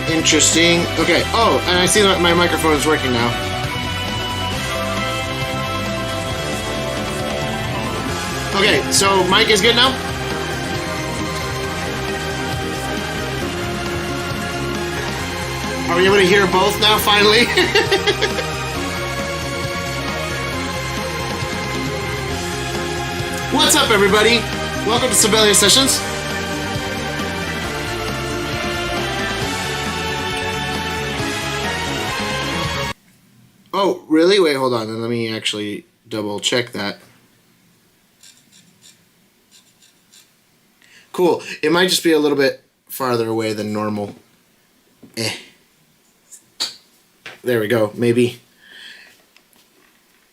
Interesting. Okay. Oh, and I see that my microphone is working now. Okay, so mic is good now? Are we able to hear both now, finally? What's up, everybody? Welcome to Sibelius Sessions. Oh, really? Wait, hold on. Let me actually double check that. Cool. It might just be a little bit farther away than normal. There we go. Maybe.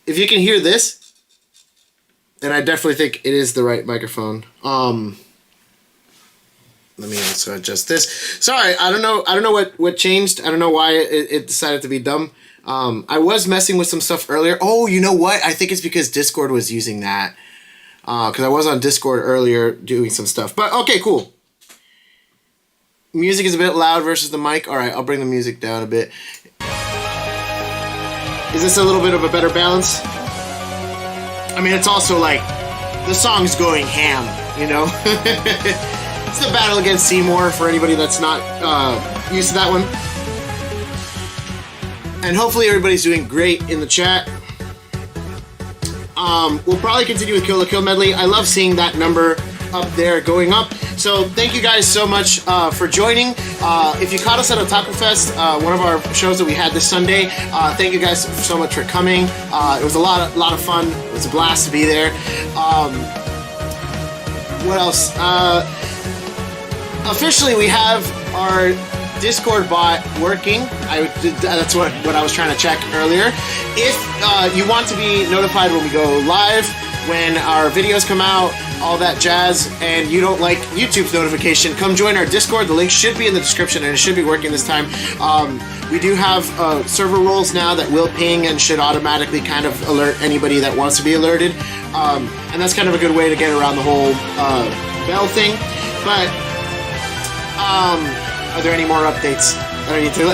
If you can hear this, then I definitely think it is the right microphone. Let me also adjust this. Sorry, I don't know what changed. I don't know why it decided to be dumb. I was messing with some stuff earlier. Oh, you know what? I think it's because Discord was using that. Because I was on Discord earlier doing some stuff. But, okay, cool. Music is a bit loud versus the mic. Alright, I'll bring the music down a bit. Is this a little bit of a better balance? I mean, it's also like, the song's going ham, you know? It's the Battle Against Seymour for anybody that's not used to that one. And hopefully everybody's doing great in the chat. We'll probably continue with Kill la Kill medley. I love seeing that number up there going up. So thank you guys so much for joining. If you caught us at Otaku Fest, one of our shows that we had this Sunday, thank you guys so much for coming. It was a lot of fun. It was a blast to be there. What else? Officially, we have our Discord bot working. That's what I was trying to check earlier. If you want to be notified when we go live, when our videos come out, all that jazz, and you don't like YouTube's notification, come join our Discord. The link should be in the description, and it should be working this time. We do have server roles now that will ping and should automatically kind of alert anybody that wants to be alerted. And that's kind of a good way to get around the whole bell thing. But are there any more updates? I don't need to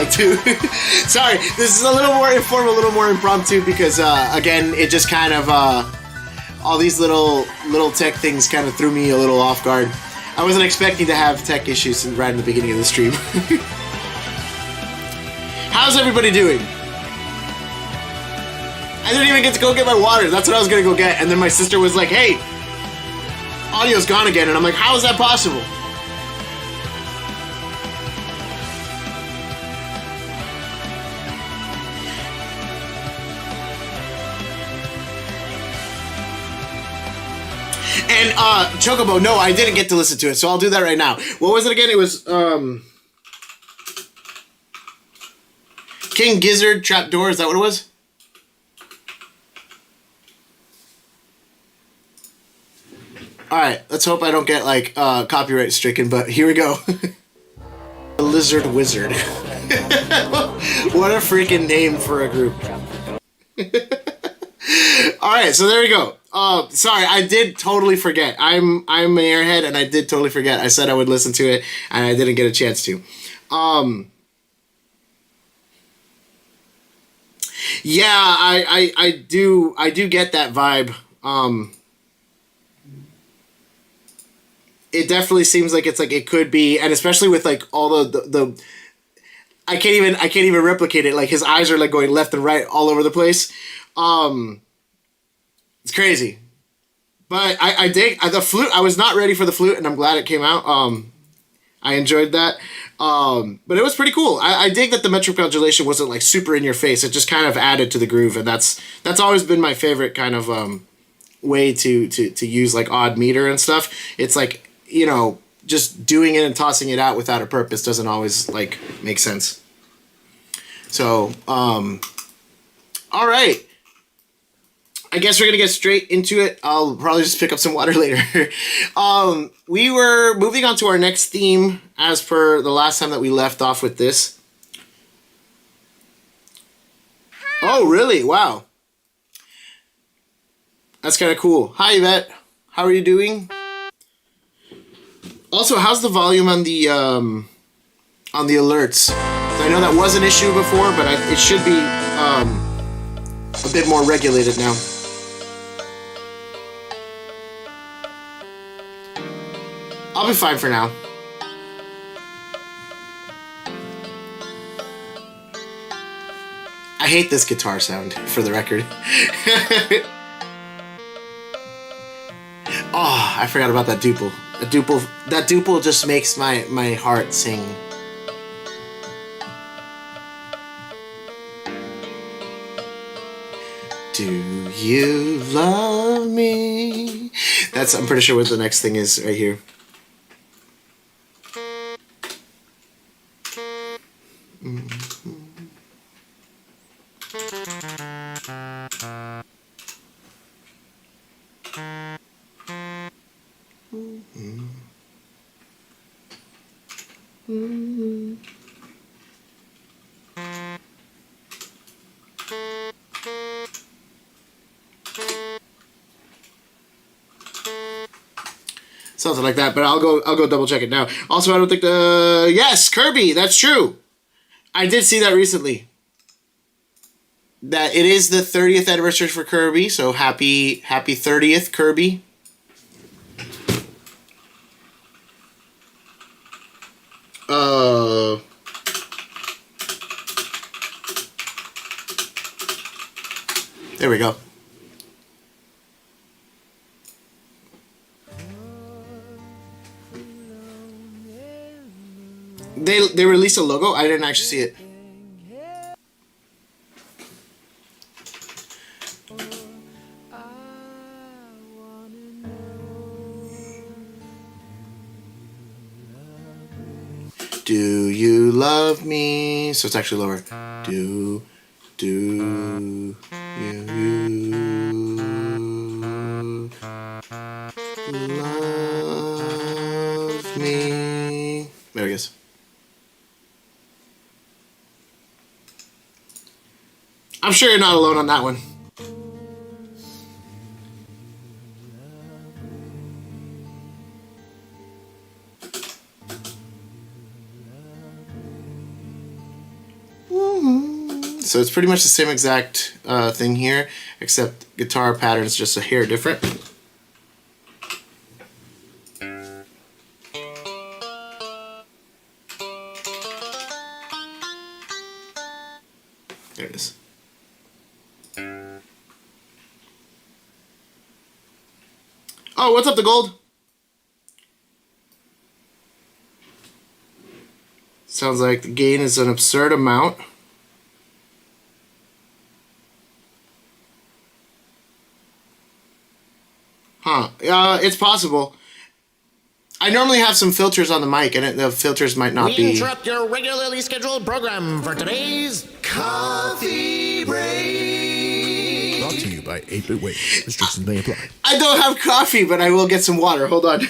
Sorry, this is a little more informal, a little more impromptu because again, it just kind of all these little tech things kind of threw me a little off guard. I wasn't expecting to have tech issues right in the beginning of the stream. How's everybody doing? I didn't even get to go get my water. That's what I was gonna go get, and then my sister was like, "Hey, audio's gone again," and I'm like, "How is that possible?" And, Chocobo, no, I didn't get to listen to it, so I'll do that right now. What was it again? It was, King Gizzard Trapdoor, is that what it was? Alright, let's hope I don't get, like, copyright stricken, but here we go. The Lizard Wizard. What a freaking name for a group. Alright, so there we go. Sorry, I did totally forget. I'm an airhead, and I did totally forget. I said I would listen to it, and I didn't get a chance to. Yeah, I do get that vibe. It definitely seems like it's like it could be, and especially with like all the I can't even replicate it. Like his eyes are like going left and right all over the place. It's crazy. But I dig the flute. I was not ready for the flute, and I'm glad it came out. I enjoyed that. But it was pretty cool. I dig that the metric modulation wasn't like super in your face. It just kind of added to the groove, and that's always been my favorite kind of way to use like odd meter and stuff. It's like, you know, just doing it and tossing it out without a purpose doesn't always like make sense. So, all right. I guess we're going to get straight into it. I'll probably just pick up some water later. We were moving on to our next theme as per the last time that we left off with this. Oh, really? Wow. That's kind of cool. Hi, Yvette. How are you doing? Also, how's the volume on the alerts? I know that was an issue before, but it should be a bit more regulated now. I'll be fine for now. I hate this guitar sound, for the record. Oh, I forgot about that duple. That duple just makes my heart sing. Do you love me? I'm pretty sure what the next thing is right here. Something like that, but I'll go double check it now. Also, I don't think yes, Kirby, that's true. I did see that recently. That it is the 30th anniversary for Kirby, so happy 30th, Kirby. There we go. They released a logo? I didn't actually see it. Do you love me? So it's actually lower. Do you love me? There it is. I'm sure you're not alone on that one. So it's pretty much the same exact thing here, except guitar pattern is just a hair different. There it is. Oh, what's up, the gold? Sounds like the gain is an absurd amount. Huh. It's possible. I normally have some filters on the mic, and the filters might not be... We interrupt your regularly scheduled program for today's Coffee Break. Brought to you by 8-Bit Wait. Restrictions may apply. I don't have coffee, but I will get some water. Hold on.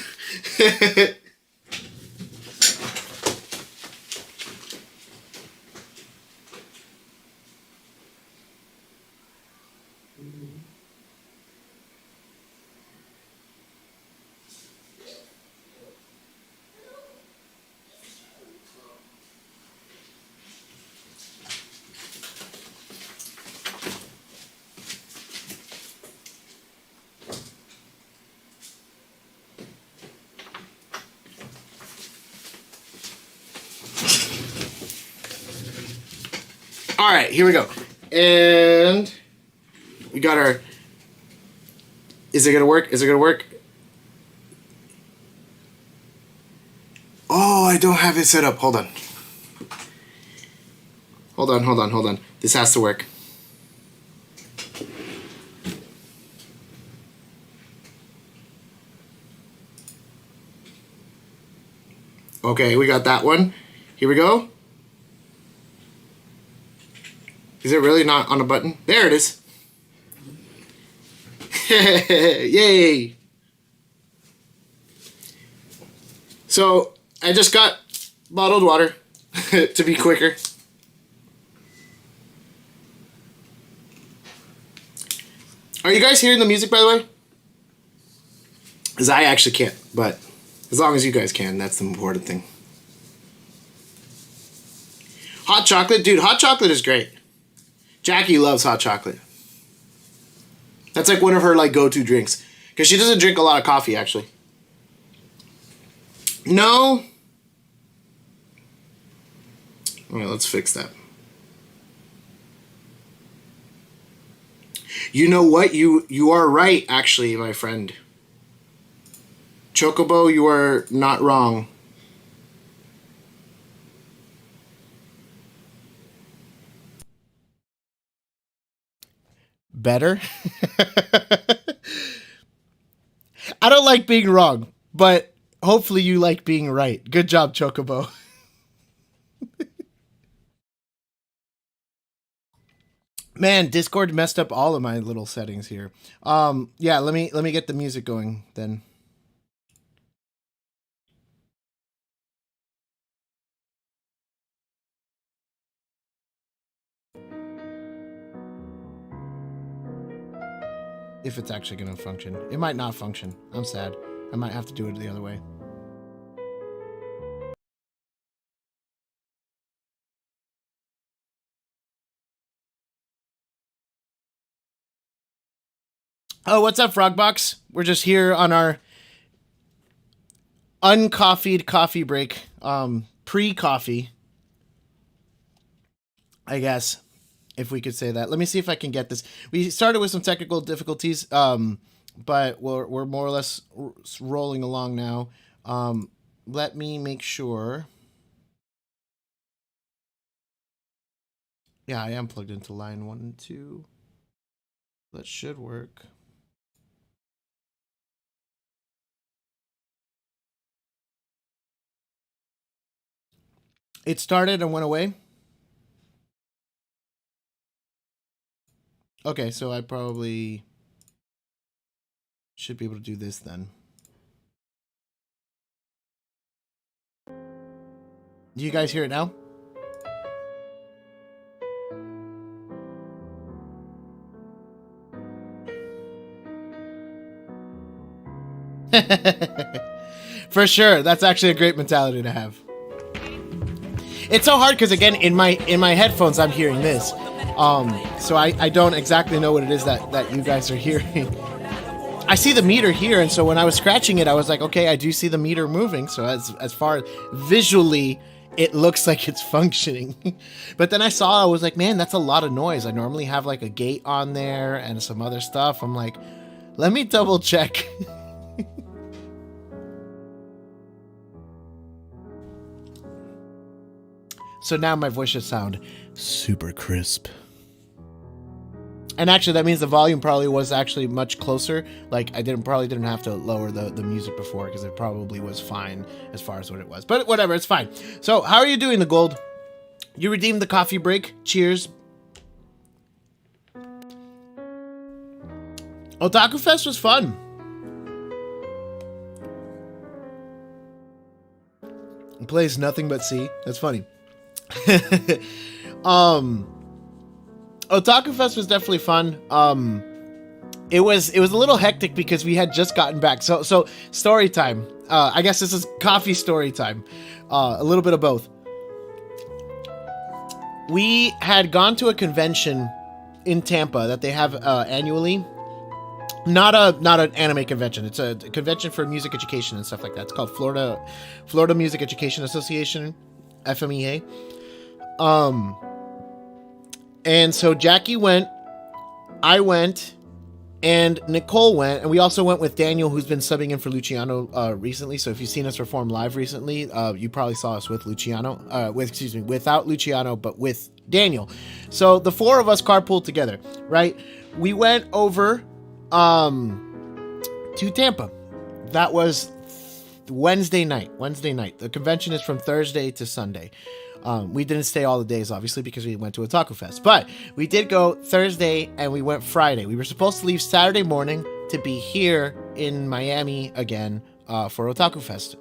All right, here we go. And we got our... Is it going to work? Is it going to work? Oh, I don't have it set up. Hold on. Hold on. This has to work. Okay, we got that one. Here we go. Is it really not on a button? There it is. Yay. So, I just got bottled water to be quicker. Are you guys hearing the music, by the way? Because I actually can't, but as long as you guys can, that's the important thing. Hot chocolate? Dude, hot chocolate is great. Jackie loves hot chocolate. That's like one of her like go-to drinks. Because she doesn't drink a lot of coffee, actually. No. Alright, let's fix that. You know what? You are right, actually, my friend. Chocobo, you are not wrong. Better? I don't like being wrong, but hopefully you like being right. Good job, Chocobo. Man, Discord messed up all of my little settings here. Yeah, let me get the music going then. If it's actually going to function. It might not function. I'm sad. I might have to do it the other way. Oh, what's up, Frogbox? We're just here on our uncoffeed coffee break. Pre-coffee, I guess, if we could say that. Let me see if I can get this. We started with some technical difficulties, but we're more or less rolling along now. Let me make sure. Yeah, I am plugged into line 1 and 2. That should work. It started and went away. Okay, so I probably should be able to do this then. Do you guys hear it now? For sure. That's actually a great mentality to have. It's so hard because, again, in my headphones I'm hearing this. So I don't exactly know what it is that you guys are hearing. I see the meter here, and so when I was scratching it, I was like, okay, I do see the meter moving. So as far as visually, it looks like it's functioning. But then I was like, man, that's a lot of noise. I normally have like a gate on there and some other stuff. I'm like, let me double check. So now my voice should sound super crisp. And actually, that means the volume probably was actually much closer. Like, I probably didn't have to lower the music before, because it probably was fine as far as what it was. But whatever, it's fine. So, how are you doing, the Gold? You redeemed the coffee break. Cheers. Otaku Fest was fun. It plays nothing but C. That's funny. Otaku Fest was definitely fun. It was a little hectic because we had just gotten back. So story time. I guess this is coffee story time. A little bit of both. We had gone to a convention in Tampa that they have annually. Not an anime convention. It's a convention for music education and stuff like that. It's called Florida Music Education Association, FMEA. And so Jackie went, I went, and Nicole went, and we also went with Daniel, who's been subbing in for Luciano recently. So if you've seen us perform live recently, you probably saw us with Luciano, without Luciano, but with Daniel. So the four of us carpooled together, right? We went over to Tampa. That was Wednesday night. The convention is from Thursday to Sunday. We didn't stay all the days, obviously, because we went to Otaku Fest. But we did go Thursday, and we went Friday. We were supposed to leave Saturday morning to be here in Miami again for Otaku Fest,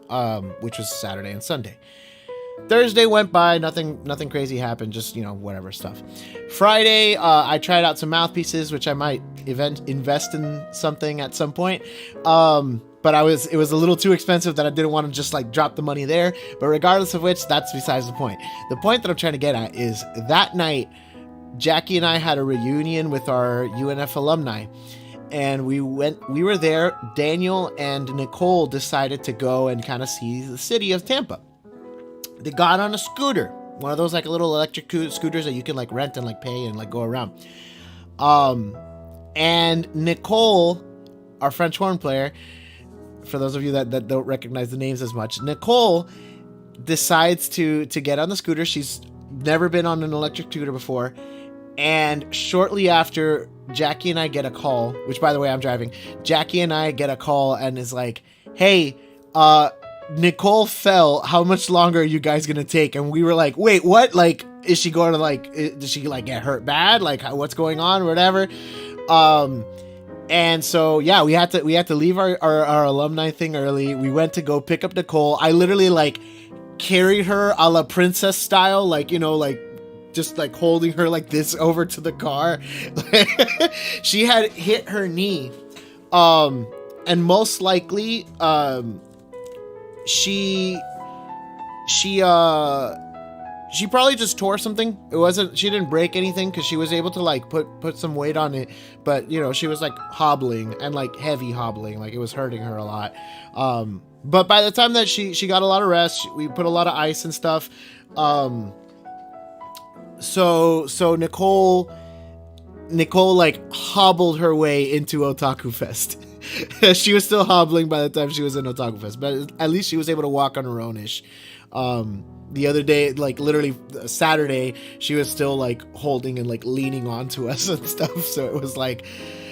which was Saturday and Sunday. Thursday went by, nothing crazy happened, just, whatever stuff. Friday, I tried out some mouthpieces, which I might invest in something at some point. but it was a little too expensive that I didn't want to just like drop the money there. But regardless of which, that's besides the point. The point that I'm trying to get at is that night, Jackie and I had a reunion with our UNF alumni, and we were there. Daniel and Nicole decided to go and kind of see the city of Tampa. They got on a scooter, one of those like little electric scooters that you can like rent and like pay and like go around. And Nicole, our French horn player, for those of you that don't recognize the names as much, Nicole decides to get on the scooter. She's never been on an electric scooter before. And shortly after, Jackie and I get a call, which by the way, I'm driving. Jackie and I get a call and is like, hey, Nicole fell. How much longer are you guys going to take? And we were like, wait, what? Like, is she going to like, did she like get hurt bad? Like what's going on or whatever? And so, yeah, we had to leave our alumni thing early. We went to go pick up Nicole. I literally like carried her a la princess style, like, you know, like just like holding her like this over to the car. She had hit her knee. And most likely, she probably just tore something. She didn't break anything because she was able to like put some weight on it, but you know, she was like hobbling and like heavy hobbling, like it was hurting her a lot. But by the time that she got a lot of rest, we put a lot of ice and stuff. So Nicole like hobbled her way into Otaku Fest. She was still hobbling by the time she was in Otaku Fest, but at least she was able to walk on her own-ish. The other day, like literally Saturday, she was still like holding and like leaning onto us and stuff. So it was like,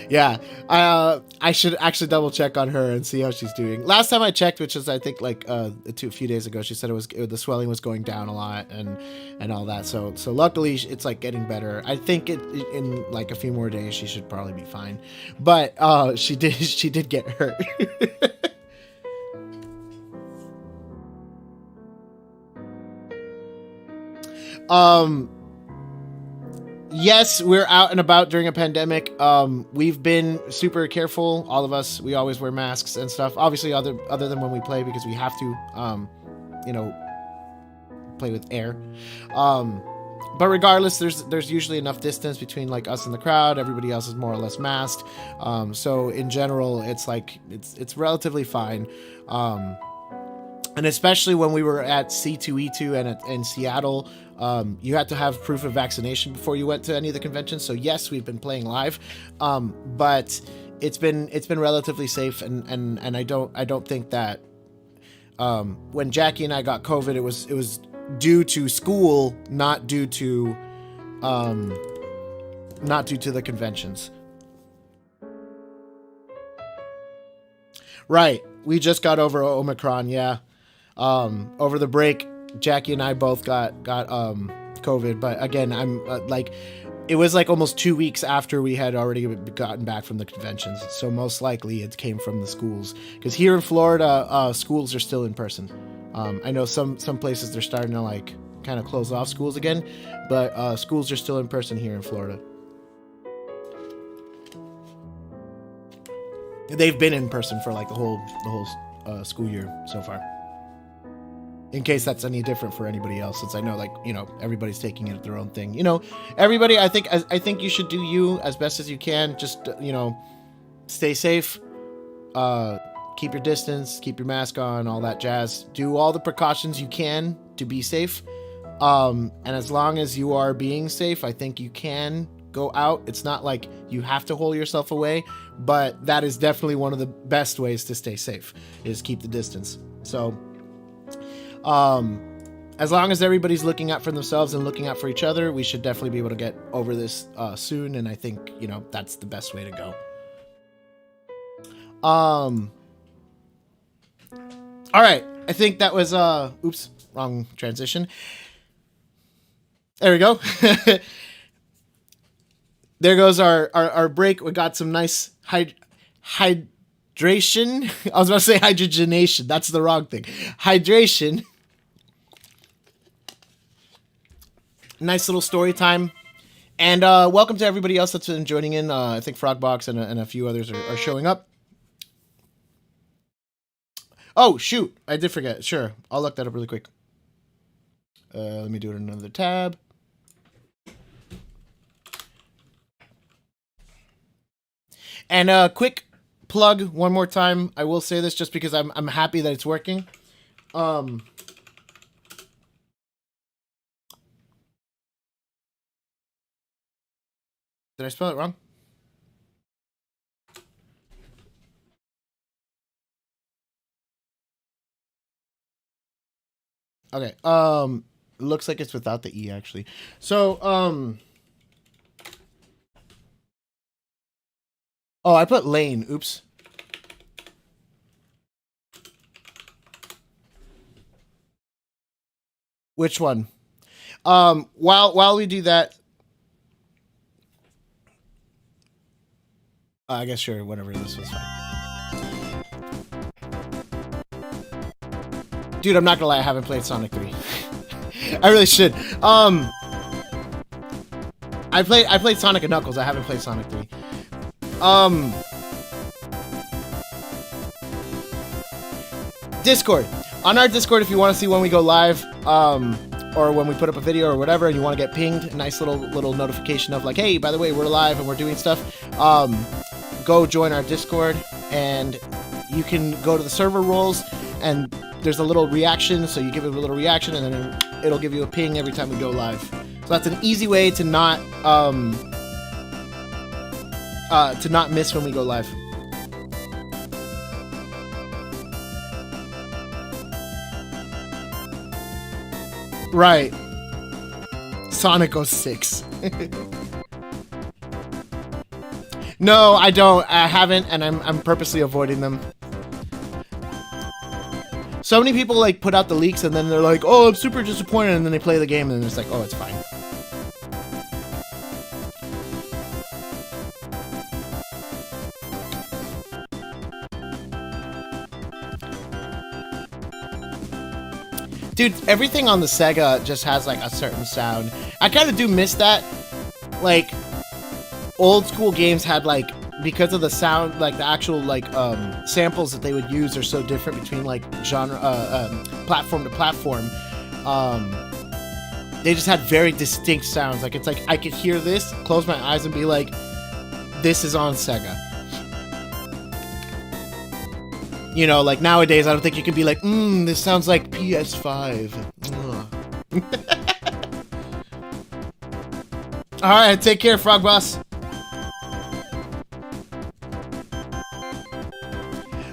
yeah, I should actually double check on her and see how she's doing. Last time I checked, which is I think like a few days ago, she said the swelling was going down a lot and all that. So luckily it's like getting better. I think in like a few more days she should probably be fine. But she did get hurt. Yes, we're out and about during a pandemic. We've been super careful, all of us. We always wear masks and stuff. Obviously, other than when we play, because we have to, you know, play with air. But regardless, there's usually enough distance between like us and the crowd. Everybody else is more or less masked. So in general, it's like it's relatively fine. And especially when we were at C2E2 and in Seattle, you had to have proof of vaccination before you went to any of the conventions. So yes, we've been playing live, but it's been relatively safe. And I don't think that when Jackie and I got COVID, it was due to school, not due to the conventions. Right. We just got over Omicron. Yeah. Over the break, Jackie and I both got COVID, but again, I'm like, it was like almost 2 weeks after we had already gotten back from the conventions. So most likely it came from the schools, because here in Florida, schools are still in person. I know some places they're starting to like kind of close off schools again, but schools are still in person here in Florida. They've been in person for like the whole school year so far. In case that's any different for anybody else, since I know, like, you know, everybody's taking it their own thing. You know, everybody, I think you should do you as best as you can. Just, you know, stay safe, keep your distance, keep your mask on, all that jazz. Do all the precautions you can to be safe. And as long as you are being safe, I think you can go out. It's not like you have to hold yourself away, but that is definitely one of the best ways to stay safe, is keep the distance. So, as long as everybody's looking out for themselves and looking out for each other, we should definitely be able to get over this soon. And I think, you know, that's the best way to go. All right. I think that was, oops, wrong transition. There we go. There goes our break. We got some nice hydration. I was about to say hydrogenation. That's the wrong thing. Hydration. Nice little story time. And welcome to everybody else that's been joining in. I think Frogbox and a few others are showing up. Oh, shoot. I did forget. Sure. I'll look that up really quick. Let me do it in another tab. And quick plug one more time. I will say this just because I'm happy that it's working. Did I spell it wrong? Okay. Looks like it's without the E actually. So, oh, I put lane. Oops. Which one? While we do that, I guess sure, whatever. This was fine. Dude, I'm not gonna lie, I haven't played Sonic 3. I really should. I played Sonic and Knuckles. I haven't played Sonic 3. Discord. On our Discord, if you want to see when we go live, or when we put up a video or whatever, and you want to get pinged, a nice little notification of like, hey, by the way, we're live and we're doing stuff. Go join our Discord, and you can go to the server roles, and there's a little reaction, so you give it a little reaction, and then it'll give you a ping every time we go live. So that's an easy way to not miss when we go live. Right. Sonic 06. No, I don't. I haven't, and I'm purposely avoiding them. So many people like put out the leaks and then they're like, oh, I'm super disappointed, and then they play the game and then it's like, oh, it's fine. Dude, everything on the Sega just has like a certain sound. I kind of do miss that. Like, old school games had like, because of the sound, like the actual like samples that they would use are so different between like genre, platform to platform. They just had very distinct sounds. Like it's like I could hear this, close my eyes, and be like, "This is on Sega." You know, like nowadays, I don't think you can be like, this sounds like PS5. All right, take care, Frog Boss.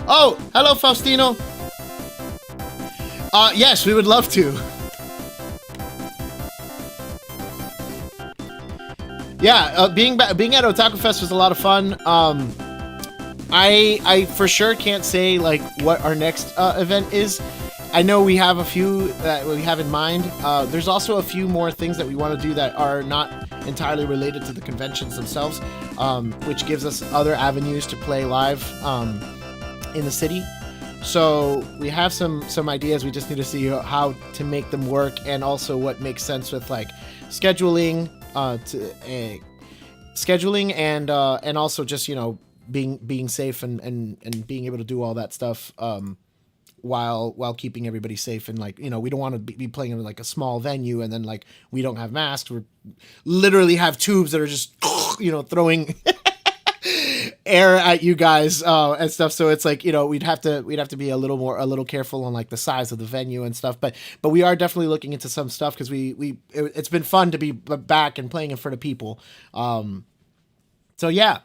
Oh, hello, Faustino. Yes, we would love to. Yeah, being at Otaku Fest was a lot of fun. I for sure can't say like what our next event is. I know we have a few that we have in mind. There's also a few more things that we want to do that are not entirely related to the conventions themselves, which gives us other avenues to play live in the city. So we have some ideas. We just need to see how to make them work, and also what makes sense with like scheduling, and also just, you know, being safe and being able to do all that stuff while keeping everybody safe. And like, you know, we don't want to be playing in like a small venue and then like we don't have masks. We literally have tubes that are just, you know, throwing air at you guys and stuff. So it's like, you know, we'd have to be a little careful on like the size of the venue and stuff. But we are definitely looking into some stuff because it's been fun to be back and playing in front of people. So yeah.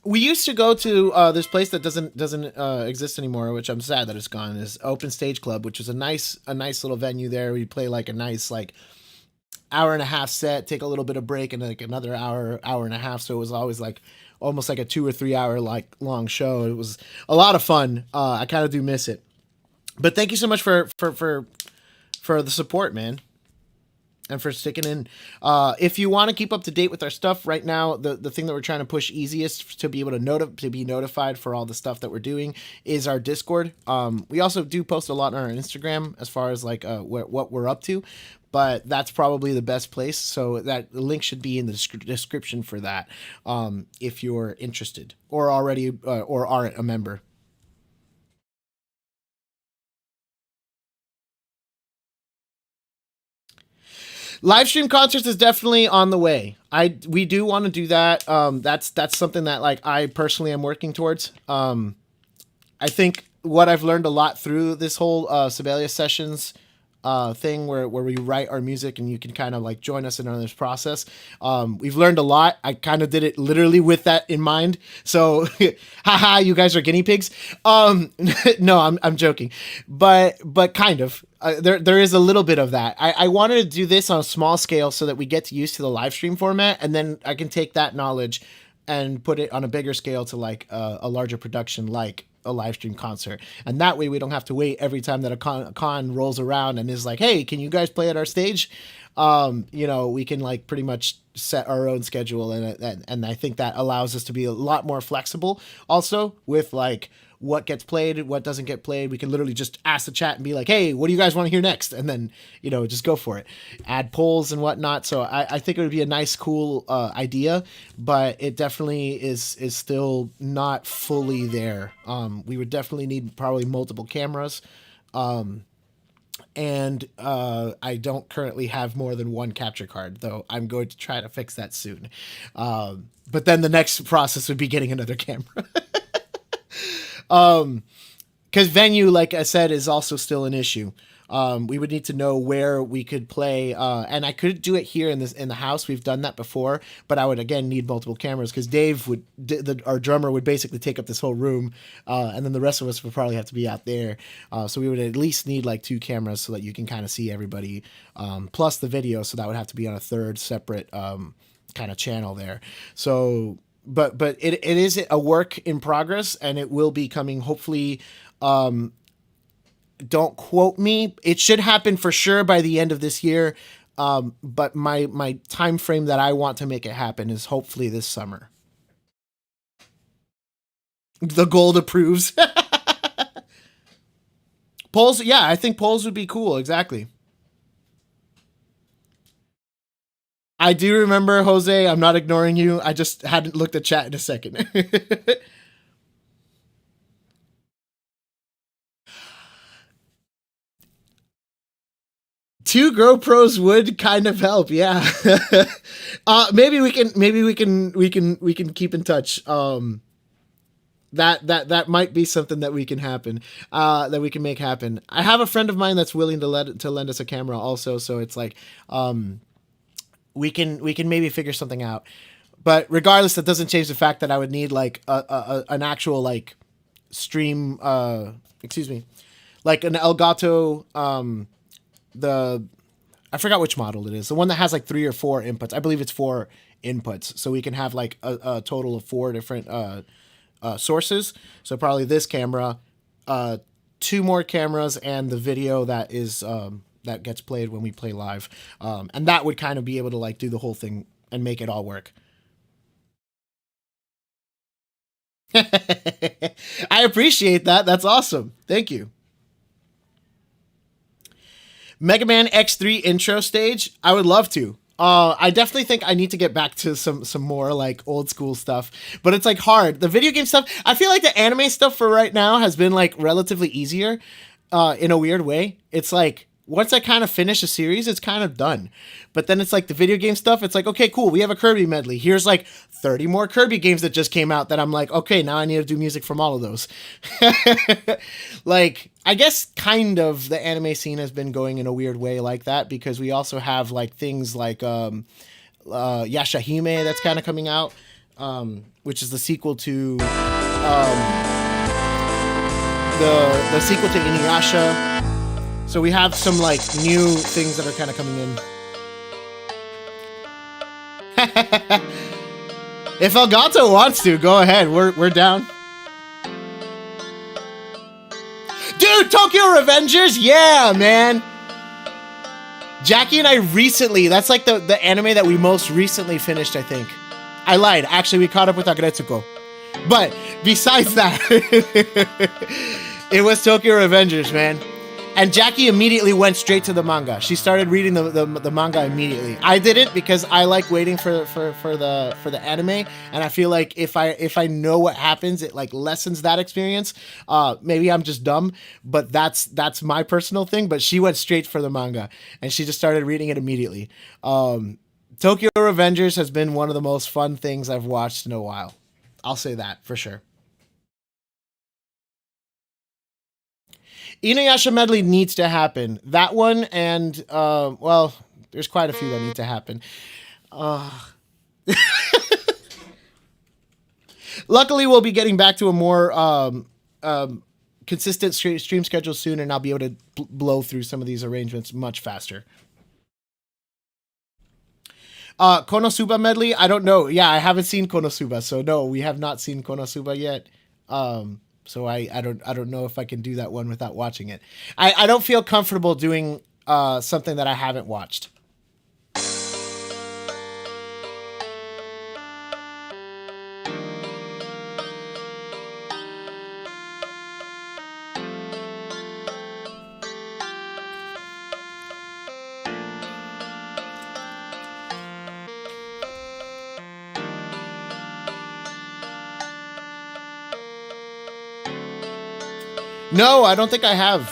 We used to go to this place that doesn't exist anymore, which I'm sad that it's gone. Is Open Stage Club, which is a nice little venue there. We play like a nice like hour and a half set, take a little bit of break, and like another hour and a half. So it was always like almost like a 2 or 3 hour like long show. It was a lot of fun. I kind of do miss it. But thank you so much for the support, man. and for sticking in. If you want to keep up to date with our stuff right now, the thing that we're trying to push easiest to be able to be notified for all the stuff that we're doing is our Discord. We also do post a lot on our Instagram as far as like what we're up to, but that's probably the best place. So that the link should be in the description for that, if you're interested or already or aren't a member. Live stream concerts is definitely on the way. We do want to do that. That's something that like I personally am working towards. I think what I've learned a lot through this whole Sibelius Sessions thing where we write our music and you can kind of like join us in on this process. We've learned a lot. I kind of did it literally with that in mind. So, haha, you guys are guinea pigs. No, I'm joking, but kind of. There is a little bit of that. I wanted to do this on a small scale so that we get used to the live stream format, and then I can take that knowledge and put it on a bigger scale to like a larger production like a live stream concert. And that way we don't have to wait every time that a con rolls around and is like, hey, can you guys play at our stage? We can like pretty much set our own schedule, and I think that allows us to be a lot more flexible also with like what gets played, what doesn't get played. We can literally just ask the chat and be like, hey, what do you guys want to hear next? And then, just go for it. Add polls and whatnot. So I think it would be a nice, cool idea, but it definitely is still not fully there. We would definitely need probably multiple cameras. And I don't currently have more than one capture card, though I'm going to try to fix that soon. But then the next process would be getting another camera. Because venue, like I said, is also still an issue. We would need to know where we could play, and I could do it here in the house. We've done that before, but I would again need multiple cameras because Dave our drummer would basically take up this whole room, and then the rest of us would probably have to be out there. So we would at least need like 2 cameras so that you can kind of see everybody, plus the video. So that would have to be on a third separate kind of channel there. So. But it is a work in progress, and it will be coming hopefully. Don't quote me. It should happen for sure by the end of this year. But my time frame that I want to make it happen is hopefully this summer. The gold approves. Polls, yeah, I think polls would be cool. Exactly. I do remember, Jose. I'm not ignoring you. I just hadn't looked at chat in a second. 2 GoPros would kind of help, yeah. Maybe we can keep in touch. That might be something that we can make happen. I have a friend of mine that's willing to lend us a camera also, so it's like we can maybe figure something out. But regardless, that doesn't change the fact that I would need like an actual like stream like an Elgato I forgot which model it is. The one that has like 3 or 4 inputs. I believe it's 4 inputs. So we can have like a total of 4 different sources. So probably this camera, 2 more cameras, and the video that is that gets played when we play live. And that would kind of be able to like do the whole thing and make it all work. I appreciate that. That's awesome. Thank you. Mega Man X3 intro stage. I would love to. I definitely think I need to get back to some more like old school stuff, but it's like hard. The video game stuff, I feel like the anime stuff for right now has been like relatively easier in a weird way. It's like once I kind of finish a series, it's kind of done. But then it's like the video game stuff. It's like, okay, cool. We have a Kirby medley. Here's like 30 more Kirby games that just came out that I'm like, okay, now I need to do music from all of those. Like, I guess kind of the anime scene has been going in a weird way like that, because we also have like things like Yashahime that's kind of coming out, which is the sequel to the sequel to Inuyasha. So we have some like new things that are kind of coming in. If Elgato wants to, go ahead. We're down. Dude, Tokyo Revengers? Yeah, man. Jackie and I recently, that's like the anime that we most recently finished, I think. I lied. Actually, we caught up with Agretsuko. But besides that, it was Tokyo Revengers, man. And Jackie immediately went straight to the manga. She started reading the manga immediately. I didn't because I like waiting for the anime, and I feel like if I know what happens, it like lessens that experience. Maybe I'm just dumb, but that's my personal thing. But she went straight for the manga, and she just started reading it immediately. Tokyo Revengers has been one of the most fun things I've watched in a while. I'll say that for sure. Inuyasha medley needs to happen. That one and, well, there's quite a few that need to happen. Luckily, we'll be getting back to a more consistent stream schedule soon, and I'll be able to blow through some of these arrangements much faster. Konosuba medley, I don't know. Yeah, I haven't seen Konosuba, so no, we have not seen Konosuba yet. So I don't know if I can do that one without watching it. I don't feel comfortable doing something that I haven't watched. No, I don't think I have.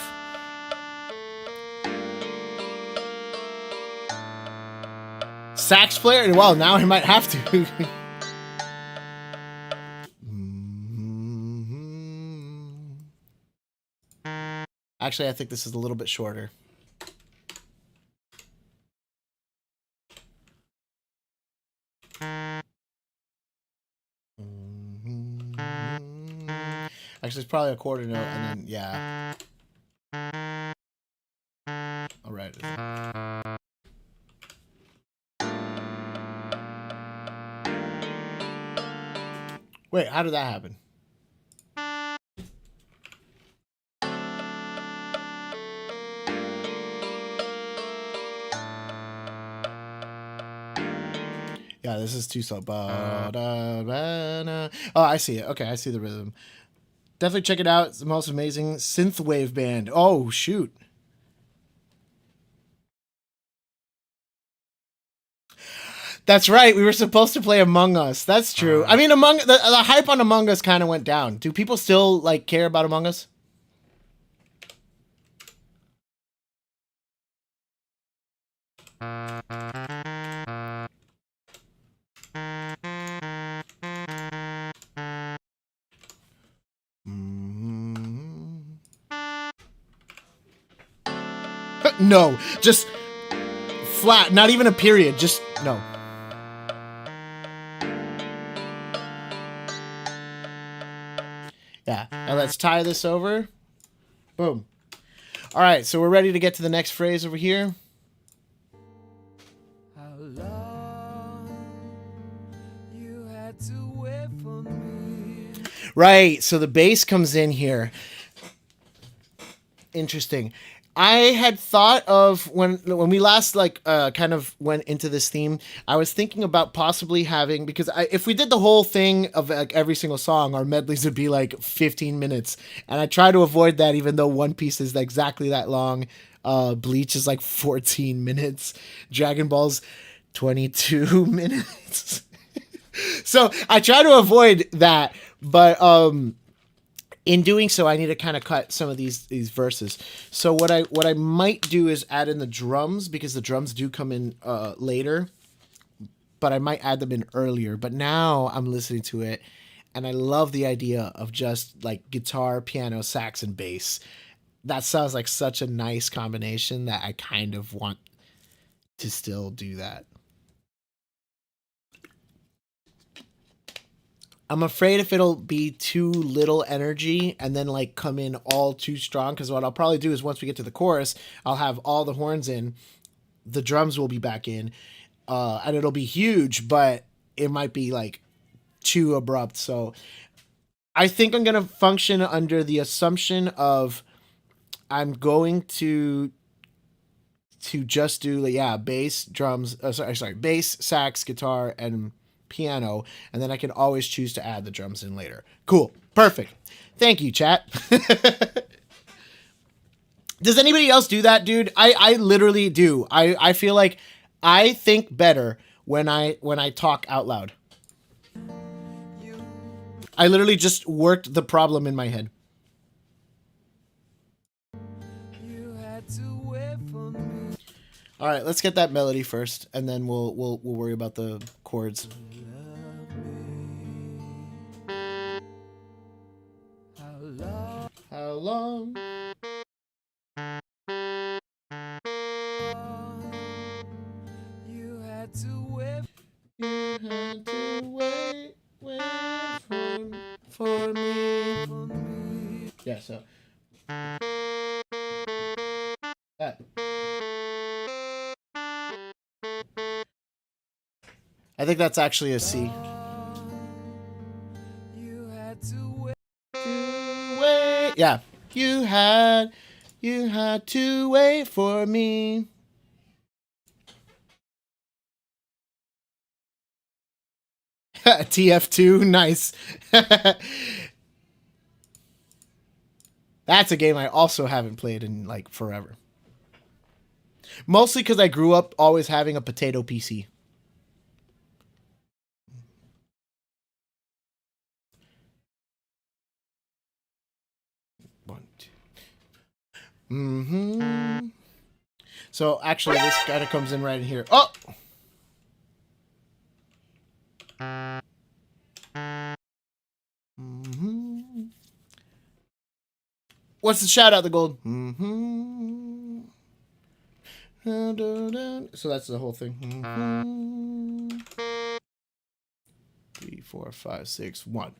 Sax player? Well, now I might have to. Actually, I think this is a little bit shorter. Actually, it's probably a quarter note, and then, yeah. All right. Wait, how did that happen? Yeah, this is too slow. Oh, I see it. Okay, I see the rhythm. Definitely check it out. It's the most amazing synthwave band. Oh, shoot. That's right. We were supposed to play Among Us. That's true. I mean, the hype on Among Us kind of went down. Do people still like care about Among Us? No, just flat, not even a period, just no. Yeah, and let's tie this over. Boom. All right, so we're ready to get to the next phrase over here. How long you had to wait for me. Right, so the bass comes in here. Interesting. I had thought of when we last kind of went into this theme, I was thinking about possibly having, because if we did the whole thing of like every single song, our medleys would be like 15 minutes. And I try to avoid that, even though One Piece is exactly that long. Bleach is like 14 minutes. Dragon Ball's 22 minutes. So I try to avoid that, but in doing so, I need to kind of cut some of these verses. So what I might do is add in the drums, because the drums do come in later, but I might add them in earlier. But now I'm listening to it, and I love the idea of just like guitar, piano, sax, and bass. That sounds like such a nice combination that I kind of want to still do that. I'm afraid if it'll be too little energy and then like come in all too strong, because what I'll probably do is once we get to the chorus, I'll have all the horns in, the drums will be back in, and it'll be huge, but it might be like too abrupt. So I think I'm going to function under the assumption of I'm going to to just do bass, drums, bass, sax, guitar, and piano, and then I can always choose to add the drums in later. Cool. Perfect. Thank you, chat. Does anybody else do that, dude? I literally do. I feel like I think better when I talk out loud. I literally just worked the problem in my head. All right, let's get that melody first, and then we'll worry about the chords. How long? You had to wait. You had to wait for me. Yeah, so that. I think that's actually a C. You had to wait. Yeah. You had to wait for me. TF2, nice. That's a game I also haven't played in like forever. Mostly because I grew up always having a potato PC. One, two. Mm-hmm. So actually, this kind of comes in right in here. Oh! Mm-hmm. What's the shout out, the gold? Mm-hmm. So that's the whole thing. Mm-hmm. 3, 4, 5, 6, 1.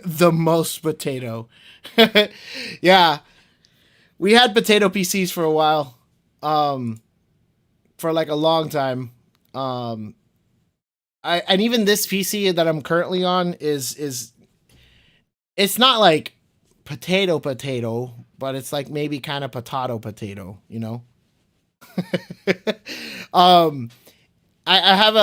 The most potato. Yeah. We had potato PCs for a while. For like a long time. And even this PC that I'm currently on is it's not like potato, but it's like maybe kind of potato, you know? I have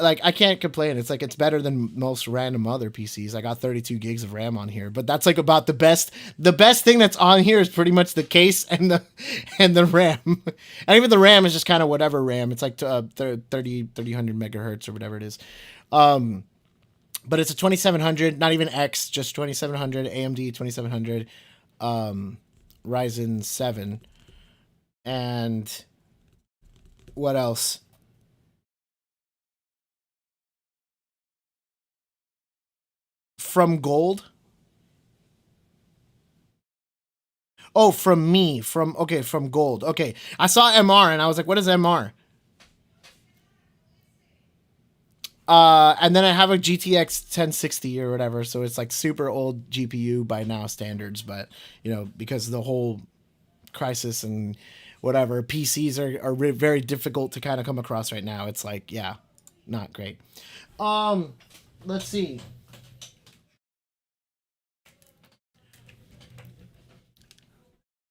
like I can't complain. It's like it's better than most random other PCs. I got 32 gigs of RAM on here, but that's like about the best. The best thing that's on here is pretty much the case and the RAM. And even the RAM is just kind of whatever RAM. It's like 3000 megahertz or whatever it is. But it's a 2700, not even X, just 2700 AMD 2700, Ryzen 7, and what else? From gold? Oh, from me. From gold. Okay. I saw MR and I was like, what is MR? And then I have a GTX 1060 or whatever, so it's like super old GPU by now standards, but you know, because of the whole crisis and whatever, PCs are very difficult to kind of come across right now. It's like, yeah, not great. Let's see.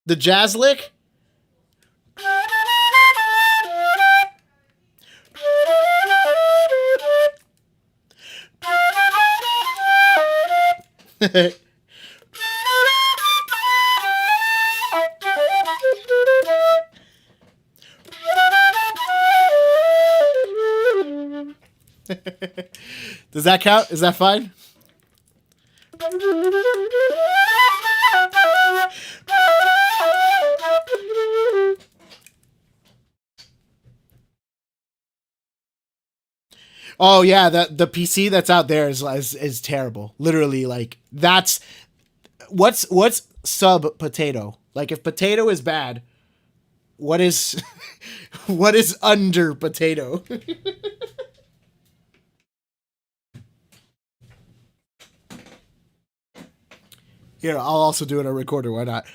The jazz lick? Does that count? Is that fine? Oh yeah, the PC that's out there is terrible. Literally, like that's what's sub potato. Like if potato is bad, what is what is under potato? Here, I'll also do it on a recorder. Why not?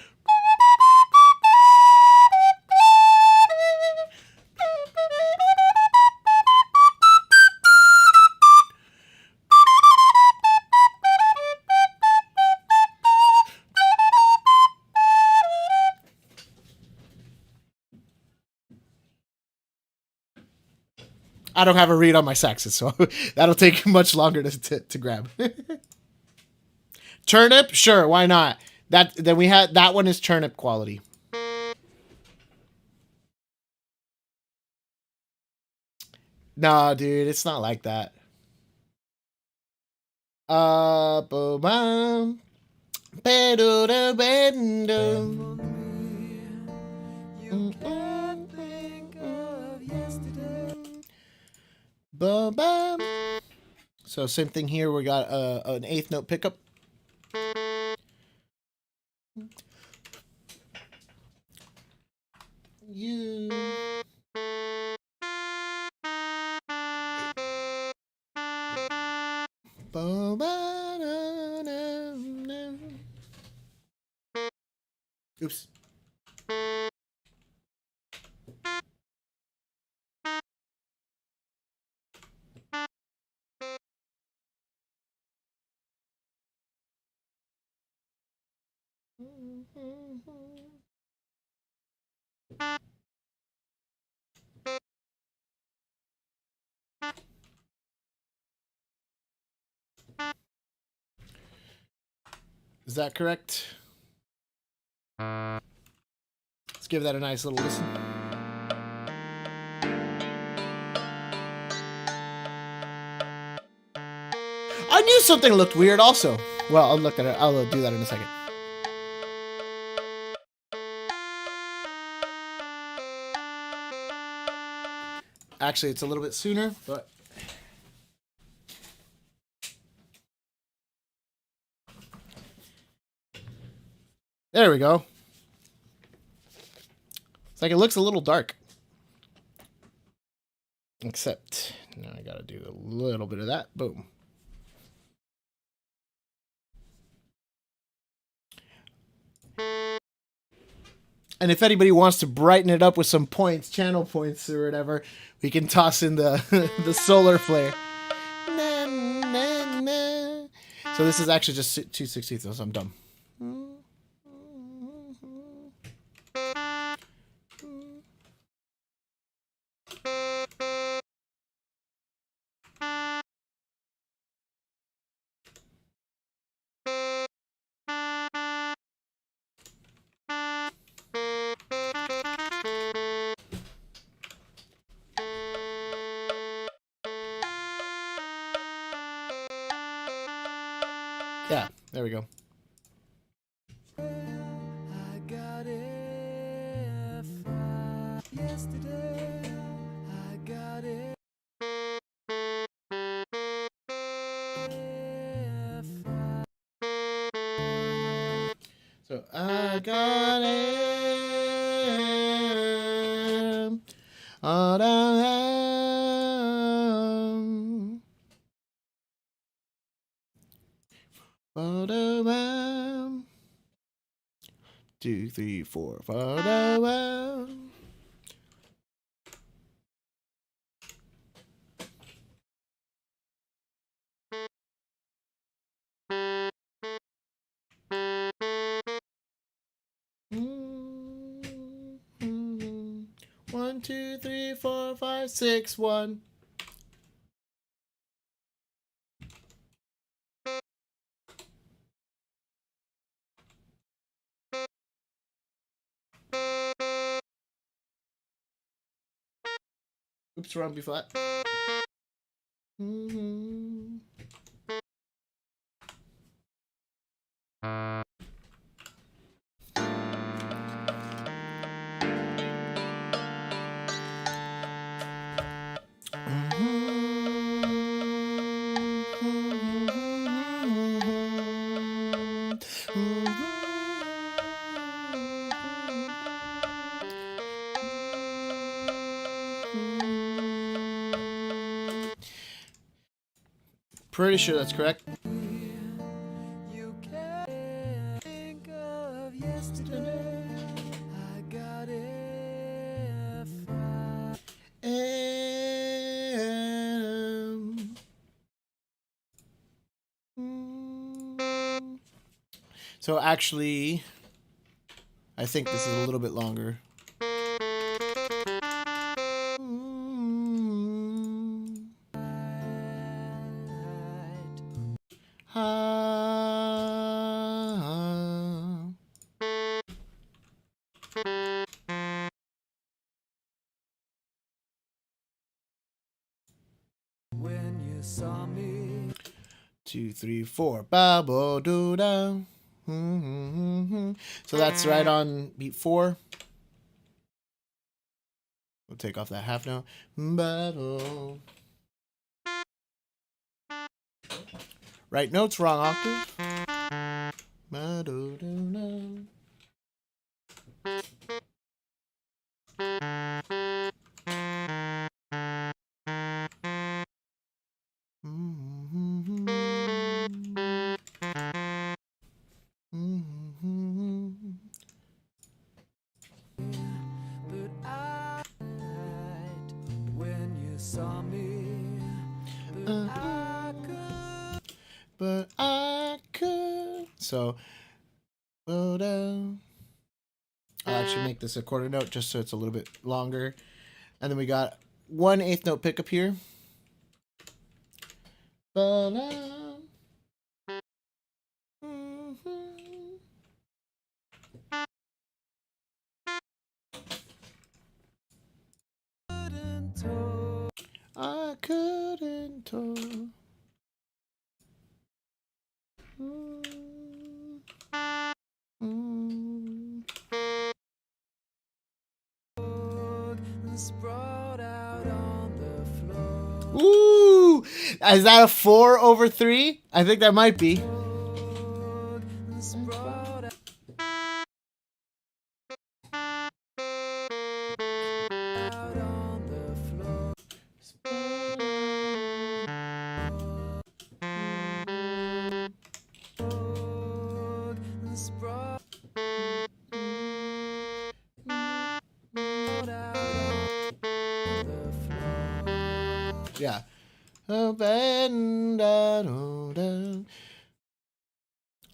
I don't have a read on my saxes, so that'll take much longer to grab. Turnip, sure, why not? Then we had that one is turnip quality. Nah, dude, it's not like that. Boom, so same thing here. We got an eighth note pickup. You. Oops. Is that correct? Let's give that a nice little listen. I knew something looked weird also. Well, I'll look at it. I'll do that in a second. Actually, it's a little bit sooner, but... There we go. It's like it looks a little dark. Except, now I gotta do a little bit of that. Boom. And if anybody wants to brighten it up with some points, channel points or whatever, we can toss in the the solar flare. Na, na, na. So this is actually just 2/16, so I'm dumb. Yeah, there we go. I got it yesterday. I got it. So I got it. All down. 2, 3, 4, 5. One, 2, 3, 4, 5, 6, 1. Oops, wrong B flat. Pretty sure that's correct. You can't think of yesterday. I got it fine. So actually, I think this is a little bit longer. When you saw me, 2, 3, 4. Ba bo do da. So that's right on beat 4. We'll take off that half note. Ba-do. Right notes, wrong octave. Ba-do-do-do. but I when you saw me, But I could. So, well, I'll actually make this a quarter note just so it's a little bit longer. And then we got 1/8 note pickup here. I couldn't talk. sprawled out on the floor. Ooh! Is that a 4/3? I think that might be. Sprawled out on the floor. Sprawled out on the floor. Yeah. Up and down.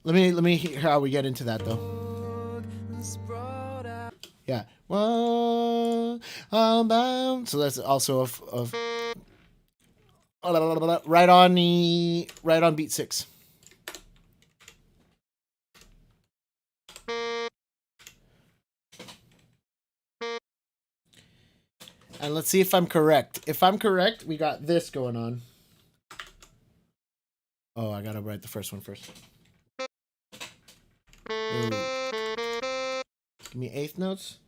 Let me hear how we get into that though. Sprawled out. Yeah. Well, I'm bound. So that's also of right on beat 6. And let's see if I'm correct. If I'm correct, we got this going on. Oh, I gotta write the first one first. Ooh. Give me 8th notes.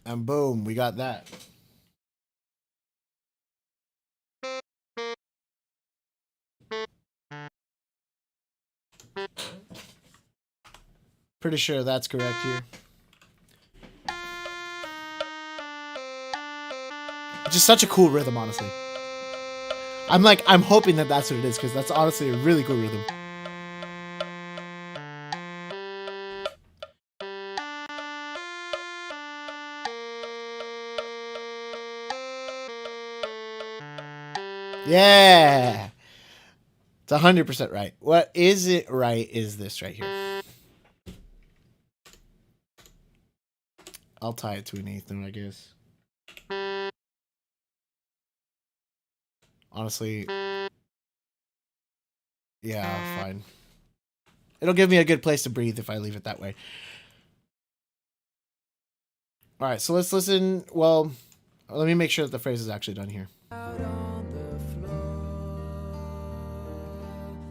And boom, we got that. Pretty sure that's correct here. It's just such a cool rhythm, honestly. I'm hoping that that's what it is, because that's honestly a really cool rhythm. Yeah! It's 100% right. What is it right is this right here. I'll tie it to an 8th note, I guess. Honestly, yeah, fine. It'll give me a good place to breathe if I leave it that way. All right, so let's listen. Well, let me make sure that the phrase is actually done here. Out on the floor,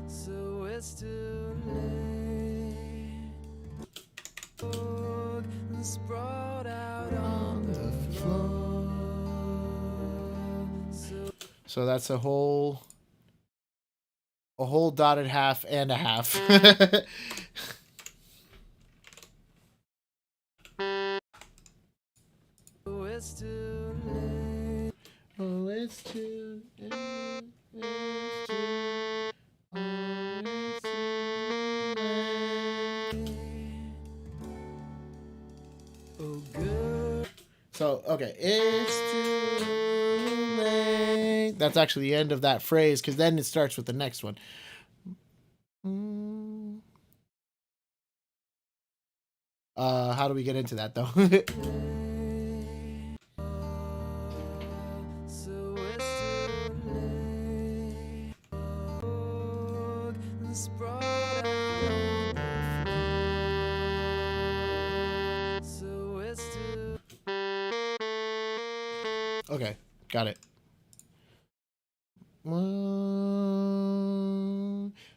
so it's too late. Sprawled out on the floor, So that's a whole dotted half and a half. so it's too late. Oh, it's too late. So, okay, it's too late. That's actually the end of that phrase, because then it starts with the next one. How do we get into that, though? So it's too late. Sprout out on the floor. So it's too Okay, got it.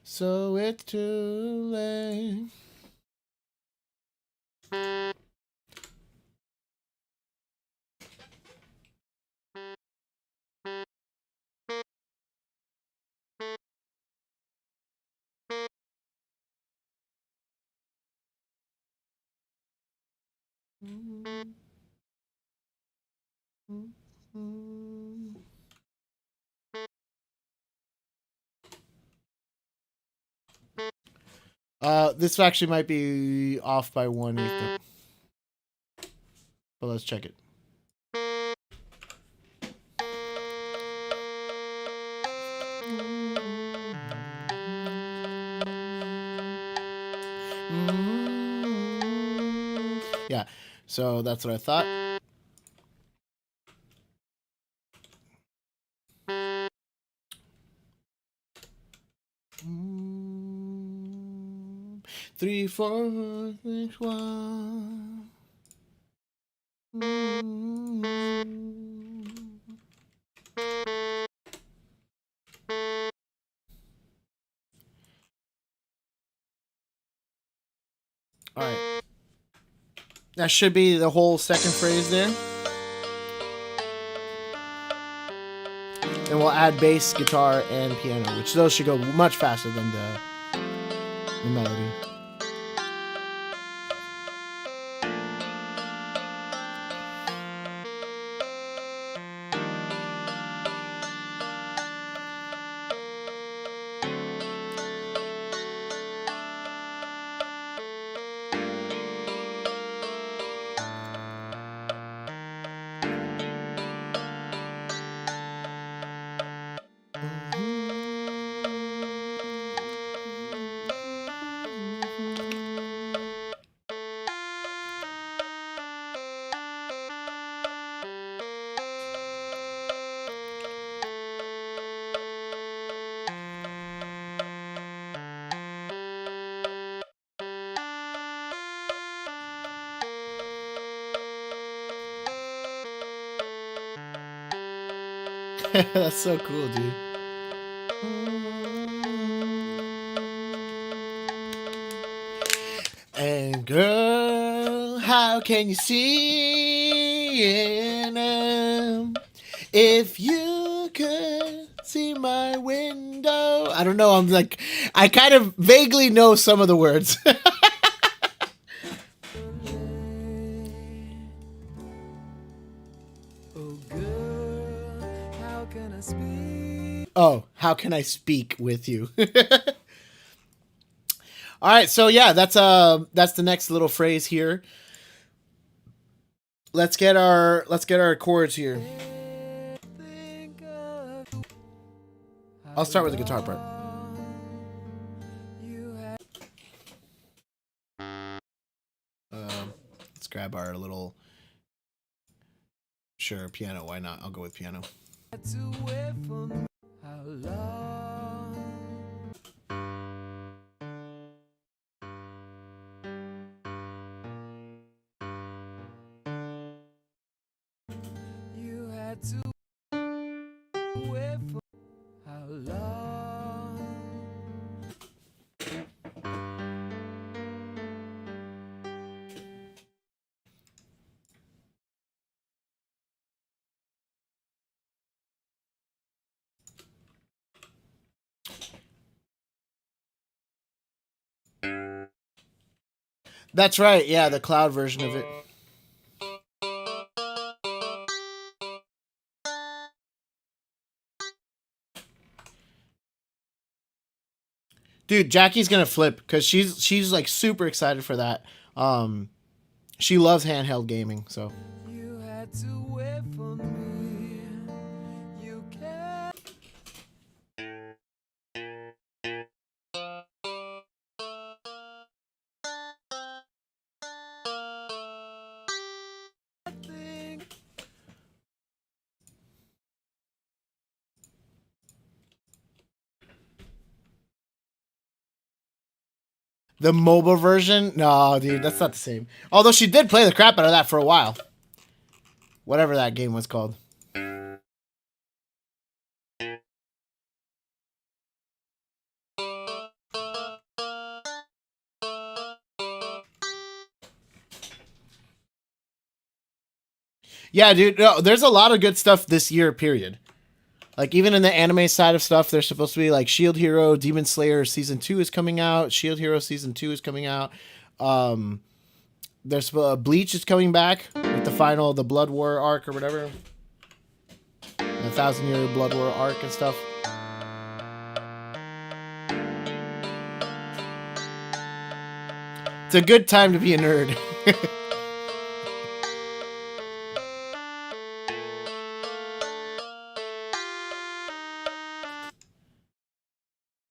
So it's too late. This actually might be off by 1/8. But let's check it. Yeah, so that's what I thought. Three, four, six, one. All right. That should be the whole second phrase there. And we'll add bass, guitar, and piano, which those should go much faster than the melody. That's so cool, dude. And girl, how can you see in 'em if you could see my window? I don't know. I'm like, I kind of vaguely know some of the words. Oh, how can I speak with you? All right, so yeah, that's the next little phrase here. Let's get our chords here. I'll start with the guitar part. Let's grab our little piano. Why not? I'll go with piano. how long you had to wait for how long That's right. Yeah, the cloud version of it. Dude, Jackie's gonna flip because she's like super excited for that. She loves handheld gaming, so. You had to wait for me. You can't think. The mobile version? No, dude, that's not the same. Although she did play the crap out of that for a while. Whatever that game was called. Yeah, dude, no, there's a lot of good stuff this year, period. Like, even in the anime side of stuff, there's supposed to be, like, Shield Hero, Demon Slayer Season 2 is coming out. Shield Hero Season 2 is coming out. There's Bleach is coming back with the Blood War arc or whatever. The 1,000-year Blood War arc and stuff. It's a good time to be a nerd.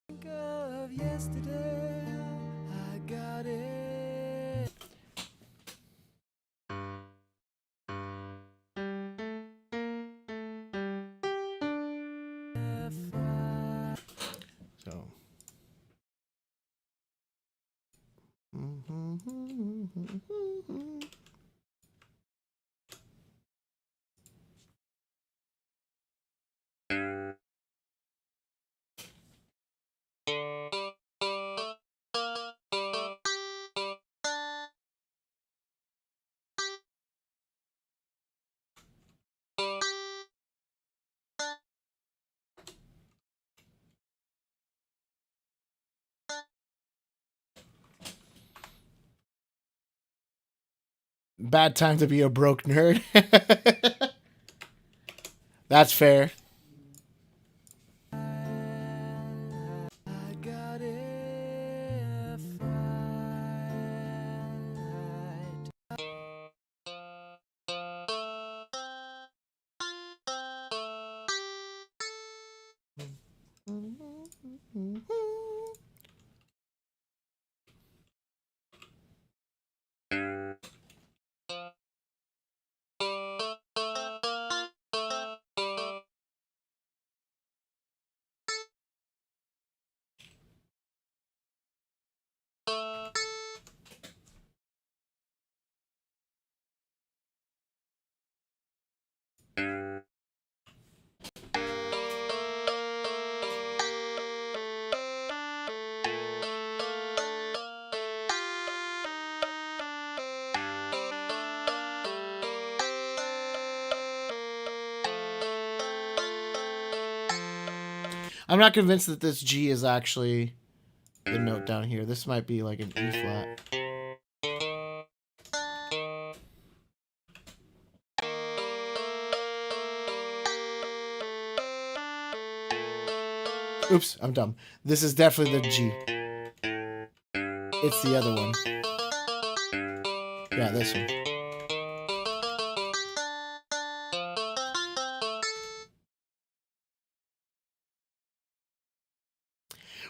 Think of yesterday. I got it. So. Bad time to be a broke nerd. That's fair. I got it. Fight. I'm not convinced that this G is actually the note down here. This might be like an E flat. Oops, I'm dumb. This is definitely the G. It's the other one. Yeah, this one.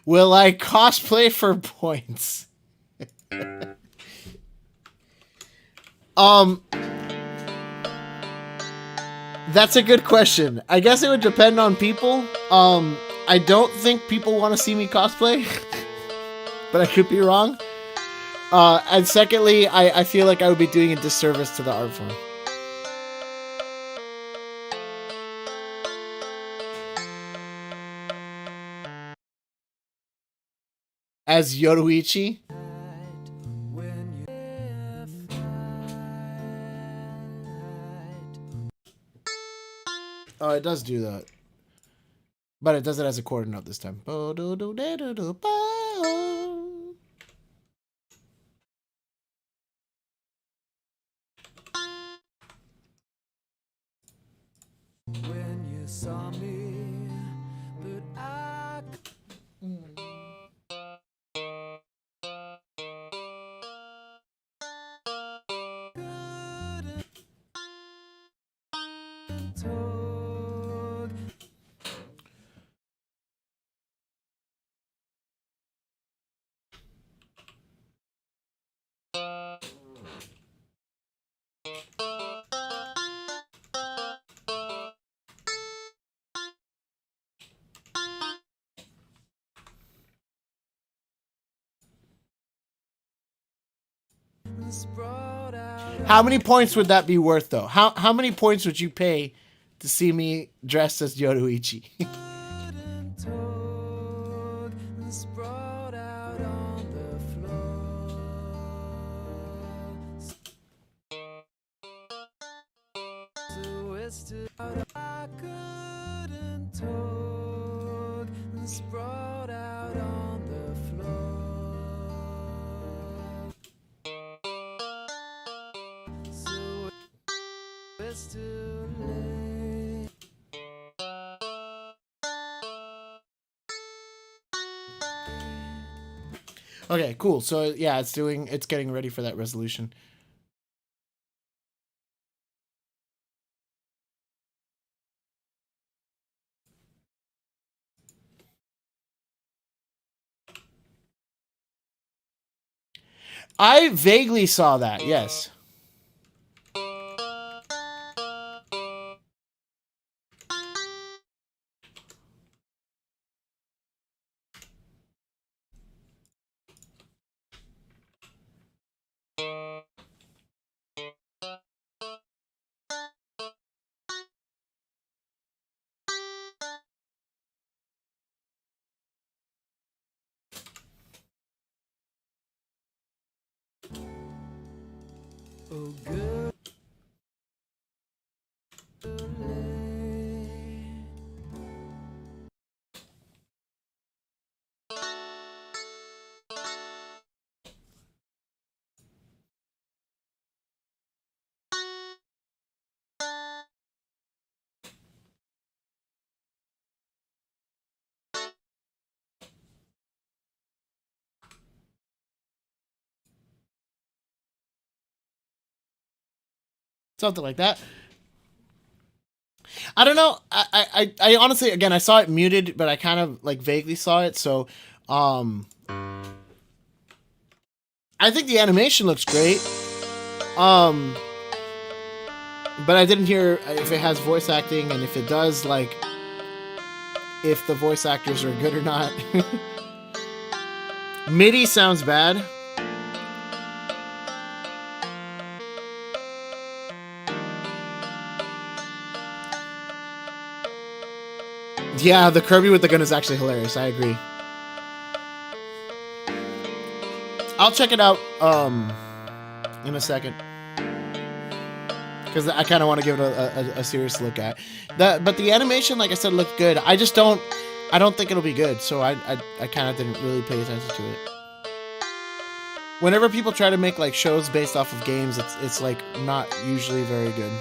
Will I cosplay for points? That's a good question. I guess it would depend on people. I don't think people want to see me cosplay, but I could be wrong. And secondly, I feel like I would be doing a disservice to the art form. As Yoruichi? When you Oh, it does do that. But it does it as a quarter note this time. when you saw me, but I How many points would that be worth, though? How many points would you pay to see me dressed as Yoruichi? Okay, cool. So yeah, it's getting ready for that resolution. I vaguely saw that, yes. Oh, good. Something like that. I don't know. I honestly, again, I saw it muted, but I kind of like vaguely saw it. So, I think the animation looks great. But I didn't hear if it has voice acting, and if it does, like, if the voice actors are good or not. MIDI sounds bad. Yeah, the Kirby with the gun is actually hilarious. I agree. I'll check it out in a second, because I kind of want to give it a serious look at that. But the animation, like I said, looked good. I don't think it'll be good, so I kind of didn't really pay attention to it. Whenever people try to make like shows based off of games, it's like not usually very good.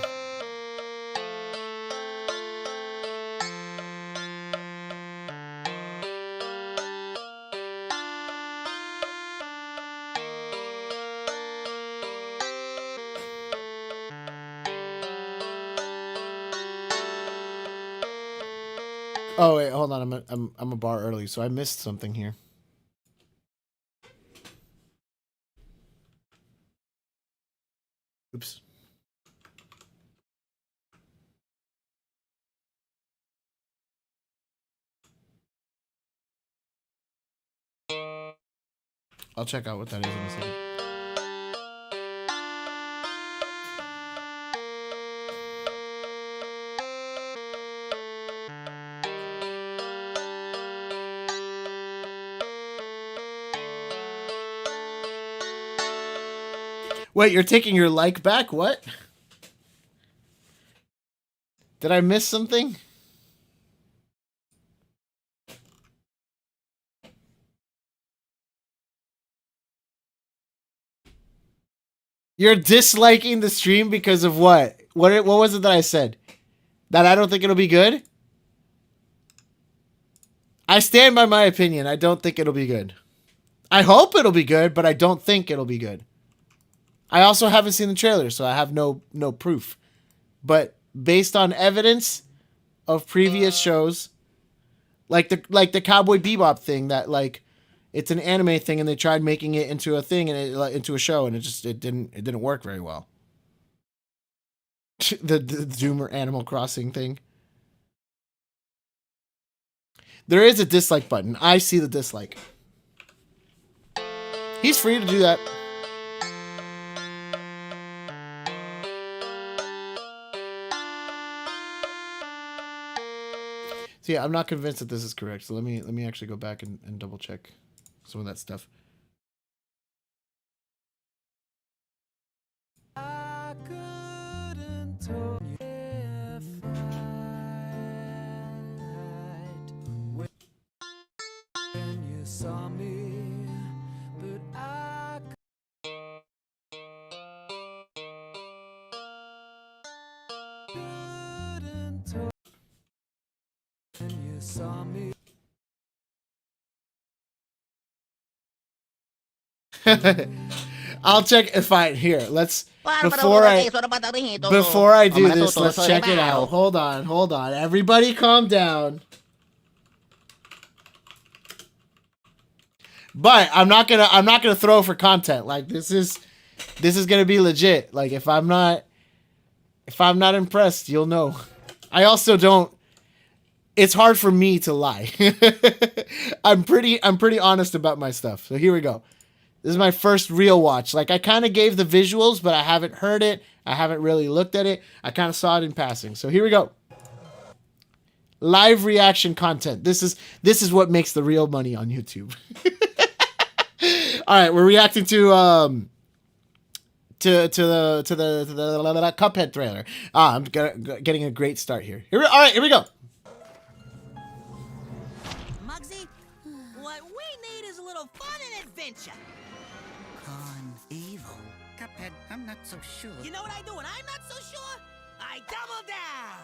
Oh wait, hold on. I'm a bar early, so I missed something here. Oops. I'll check out what that is in a second. Wait, you're taking your like back? What? Did I miss something? You're disliking the stream because of what? What was it that I said? That I don't think it'll be good? I stand by my opinion. I don't think it'll be good. I hope it'll be good, but I don't think it'll be good. I also haven't seen the trailer, so I have no proof. But based on evidence of previous shows, like the Cowboy Bebop thing, that like it's an anime thing and they tried making it into a thing and into a show, and it didn't work very well. the Zoomer Animal Crossing thing. There is a dislike button. I see the dislike. He's free to do that. So yeah, I'm not convinced that this is correct. So let me actually go back and double check some of that stuff. I couldn't tell you if when you saw me, but I couldn't tell when you saw me. I'll check if I here. Let's before I do this, let's check it out. Hold on. Everybody calm down. But I'm not gonna throw for content. Like this is gonna be legit. Like if I'm not impressed, you'll know. I also don't. It's hard for me to lie. I'm pretty honest about my stuff. So here we go. This is my first real watch. Like I kind of gave the visuals, but I haven't heard it. I haven't really looked at it. I kind of saw it in passing. So here we go. Live reaction content. This is what makes the real money on YouTube. All right, we're reacting to the Cuphead trailer. I'm getting a great start here. All right, here we go. Muggsy, what we need is a little fun and adventure. Evil. Cuphead, I'm not so sure. You know what I do when I'm not so sure? I double down.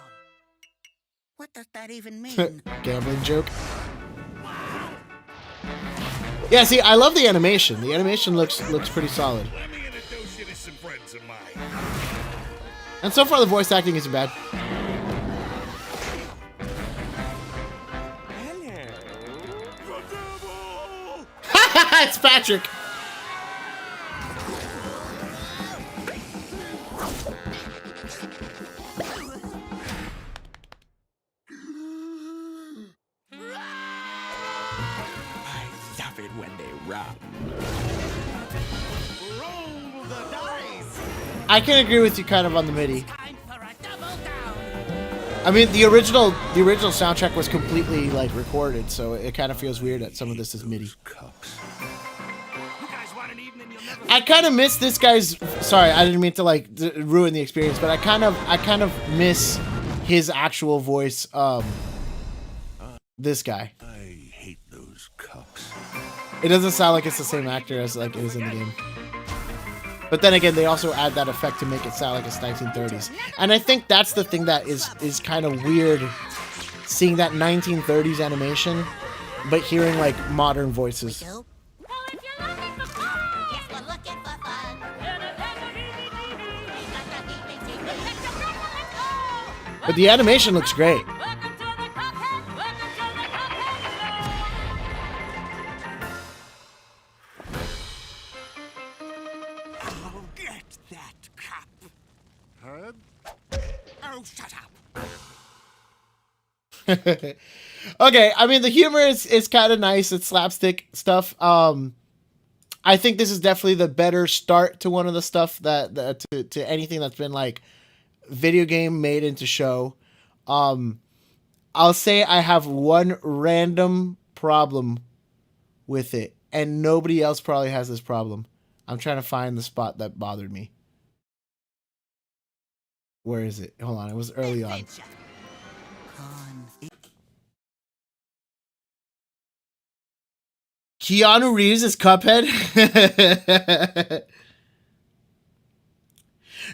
What does that even mean? Gambling joke. Yeah, see, I love the animation. The animation looks pretty solid. Let me introduce you to some friends of mine. And so far the voice acting isn't bad. It's Patrick. I love it when they run. Roll the dice. I can agree with you kind of on the MIDI. Time for a double down. I mean, the original soundtrack was completely like recorded, so it kind of feels weird that some of this is MIDI. Cups. You guys want an evening you'll never I kind of miss this guy's. Sorry, I didn't mean to like ruin the experience, but I kind of miss his actual voice. This guy. I hate those cups. It doesn't sound like it's the same actor as like it is in the game. But then again, they also add that effect to make it sound like it's 1930s. And I think that's the thing that is kind of weird, seeing that 1930s animation, but hearing like modern voices. Well, if you're looking for fun, yes, we're looking for fun. But the animation looks great. Oh, get that cup. Huh? Oh, shut up. Okay, I mean the humor is kind of nice. It's slapstick stuff. I think this is definitely the better start to one of the stuff that to anything that's been like video game made into show. I'll say I have one random problem with it, and nobody else probably has this problem. I'm trying to find the spot that bothered me. Where is it? Hold on, it was early on. Adventure. Keanu Reeves is Cuphead.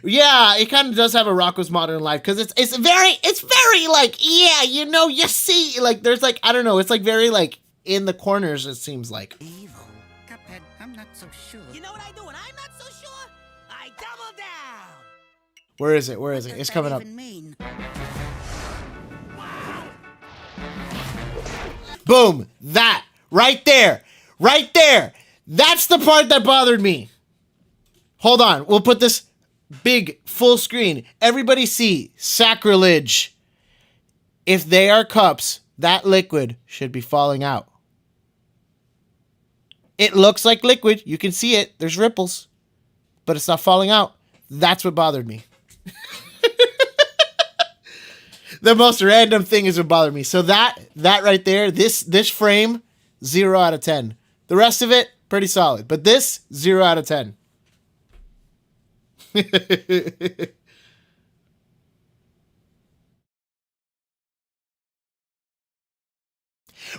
Yeah, it kind of does have a Rocko's Modern Life because it's very like, yeah, you know, you see, like there's like, I don't know, it's like very like in the corners, it seems like. Evil. Cuphead, I'm not so sure. You know what I do when I'm not so sure? I double down. Where is it? Where is What it? does It's that coming up. even mean? Boom. That. Right there. Right there. That's the part that bothered me. Hold on. We'll put this big full screen. Everybody see. Sacrilege. If they are cups, that liquid should be falling out. It looks like liquid. You can see it. There's ripples. But it's not falling out. That's what bothered me. The most random thing is what bothered me. So that right there, this frame, 0 out of 10. The rest of it, pretty solid. But this, 0 out of 10.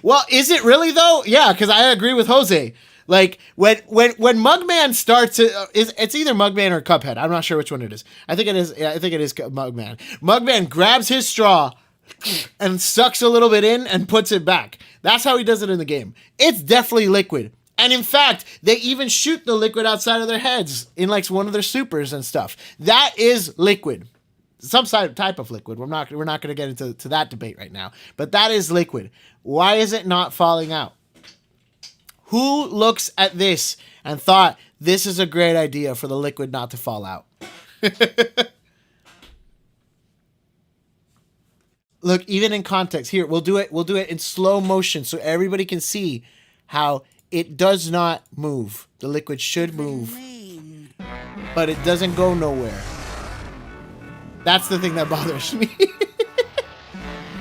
Well, is it really though? Yeah, because I agree with Jose. Like when Mugman starts, it's either Mugman or Cuphead. I'm not sure which one it is. I think it is. Yeah, I think it is Mugman. Mugman grabs his straw and sucks a little bit in and puts it back. That's how he does it in the game. It's definitely liquid. And in fact, they even shoot the liquid outside of their heads in like one of their supers and stuff. That is liquid. Some type of liquid. We're not going to get into that debate right now. But that is liquid. Why is it not falling out? Who looks at this and thought this is a great idea for the liquid not to fall out? Look, even in context, here, we'll do it in slow motion so everybody can see how it does not move. The liquid should move, but it doesn't go nowhere. That's the thing that bothers me.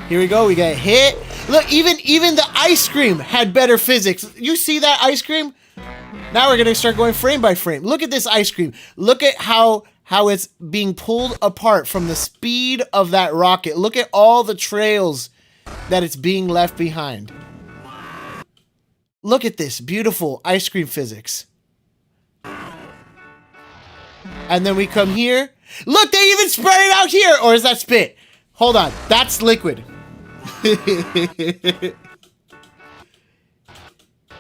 Here we go. We get hit. Look, even the ice cream had better physics. You see that ice cream? Now we're going to start going frame by frame. Look at this ice cream. Look at how it's being pulled apart from the speed of that rocket. Look at all the trails that it's being left behind. Look at this beautiful ice cream physics. And then we come here. Look, they even spread it out here. Or is that spit? Hold on. That's liquid.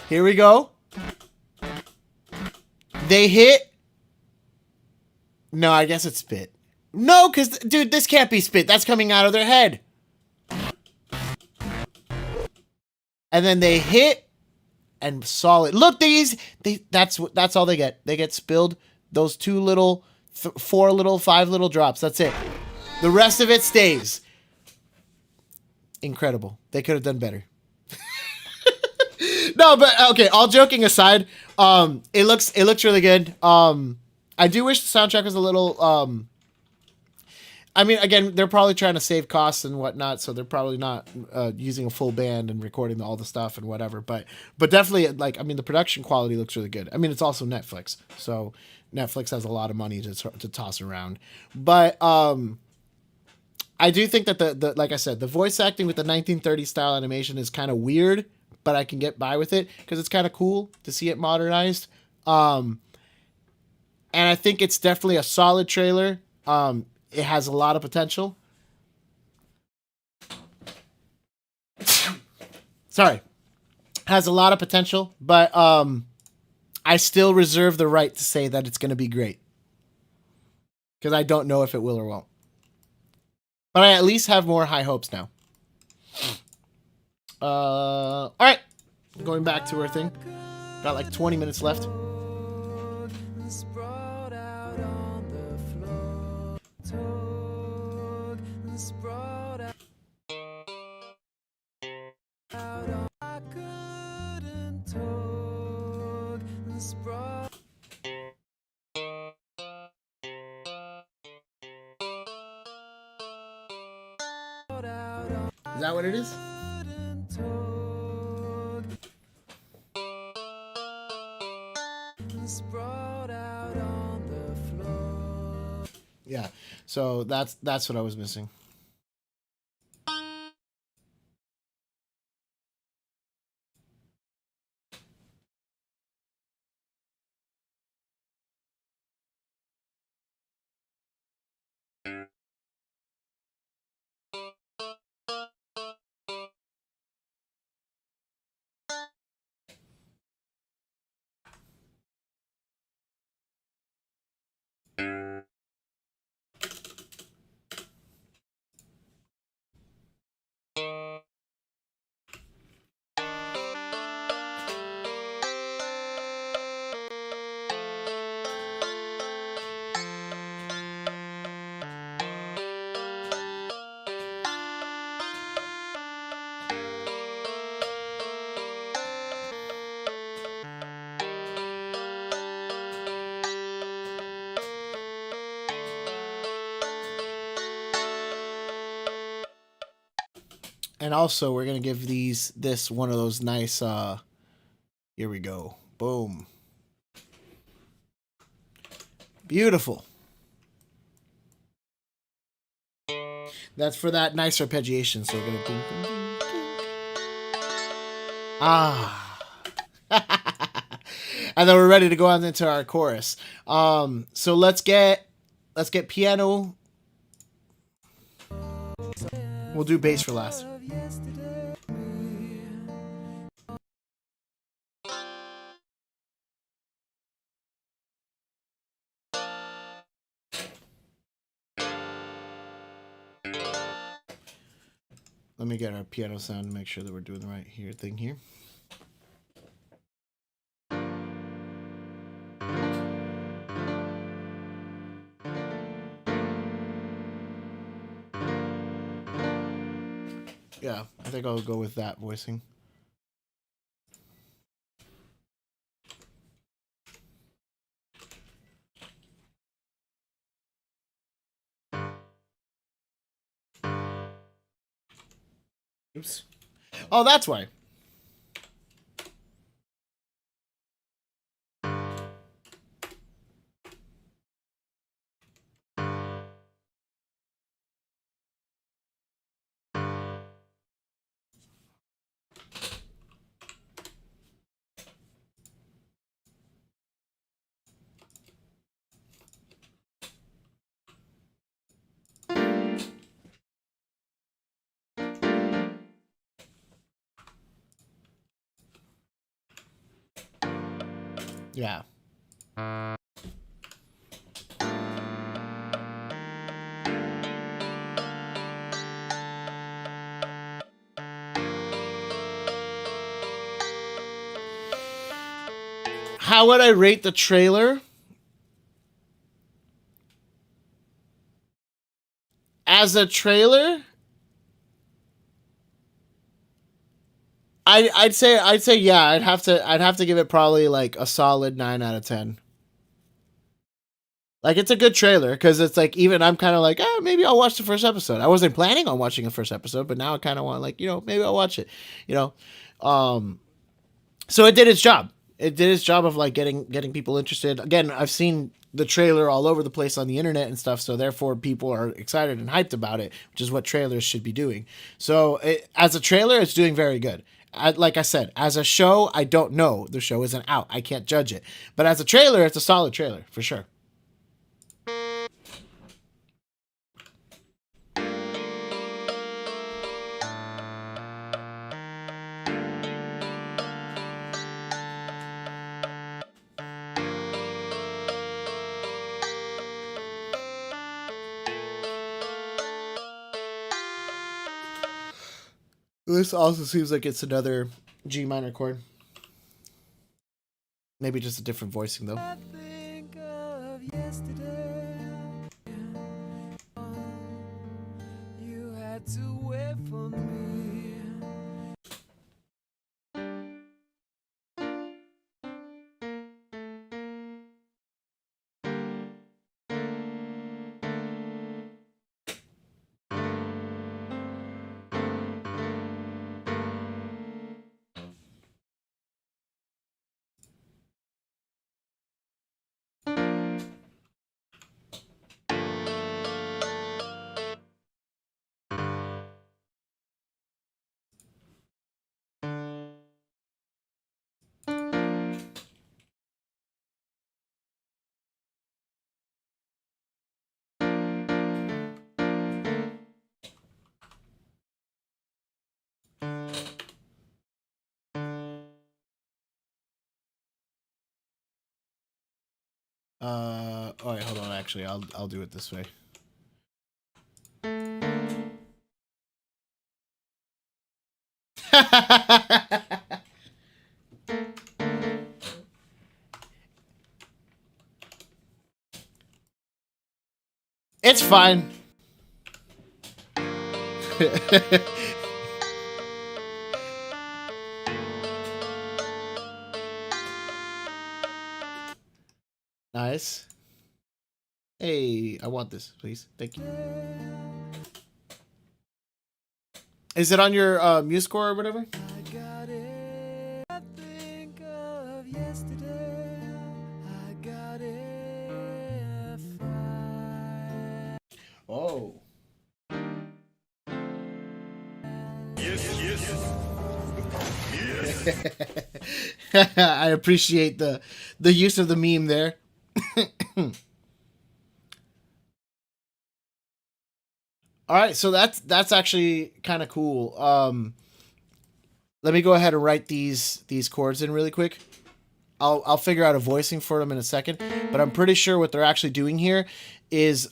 Here we go. They hit. No, I guess it's spit. No, because, dude, this can't be spit. That's coming out of their head. And then they hit and solid. Look, that's all they get. They get spilled those 2 little, 4 little, 5 little drops. That's it. The rest of it stays. Incredible. They could have done better. No, but okay, all joking aside, it looks really good. I do wish the soundtrack was a little I mean, again, they're probably trying to save costs and whatnot, so they're probably not using a full band and recording all the stuff and whatever. But definitely, like, I mean, the production quality looks really good. I mean, it's also Netflix, so Netflix has a lot of money to toss around. But I do think that the like I said, the voice acting with the 1930s style animation is kind of weird, but I can get by with it because it's kind of cool to see it modernized. And I think it's definitely a solid trailer. It has a lot of potential. Sorry. Has a lot of potential, but I still reserve the right to say that it's going to be great. Because I don't know if it will or won't. But I at least have more high hopes now. All right. Going back to our thing. Got like 20 minutes left. Sprawled out on the floor. Toad sprawled out on. I couldn't toad sprawled. Is that what it is? Yeah. So that's what I was missing. And also, we're going to give this one of those nice, here we go. Boom. Beautiful. That's for that nice arpeggiation. So we're going to boom, boom, boom, boom. Ah. And then we're ready to go on into our chorus. So let's get piano. We'll do bass for last. Let me get our piano sound to make sure that we're doing the right thing here. Yeah, I think I'll go with that voicing. Oops. Oh, that's why. Yeah. How would I rate the trailer? As a trailer, I'd say yeah, I'd have to give it probably like a solid 9 out of 10. Like, it's a good trailer because it's like, even I'm kind of like, maybe I'll watch the first episode. I wasn't planning on watching the first episode, but now I kind of want, like, maybe I'll watch it, you know. So it did its job. It did its job of like getting people interested. Again, I've seen the trailer all over the place on the internet and stuff, so therefore people are excited and hyped about it, which is what trailers should be doing. So as a trailer, it's doing very good. Like I said, as a show, I don't know. The show isn't out. I can't judge it. But as a trailer, it's a solid trailer for sure. This also seems like it's another G minor chord. Maybe just a different voicing, though. I think of yesterday. You had to wait for me. Oh wait, hold on. Actually, I'll do it this way. It's fine. Nice. Hey, I want this, please. Thank you. Is it on your MuseScore or whatever? I got it. I think of yesterday. I got it. Oh. I appreciate the use of the meme there. All right, so that's actually kind of cool. Let me go ahead and write these chords in really quick. I'll figure out a voicing for them in a second, but I'm pretty sure what they're actually doing here is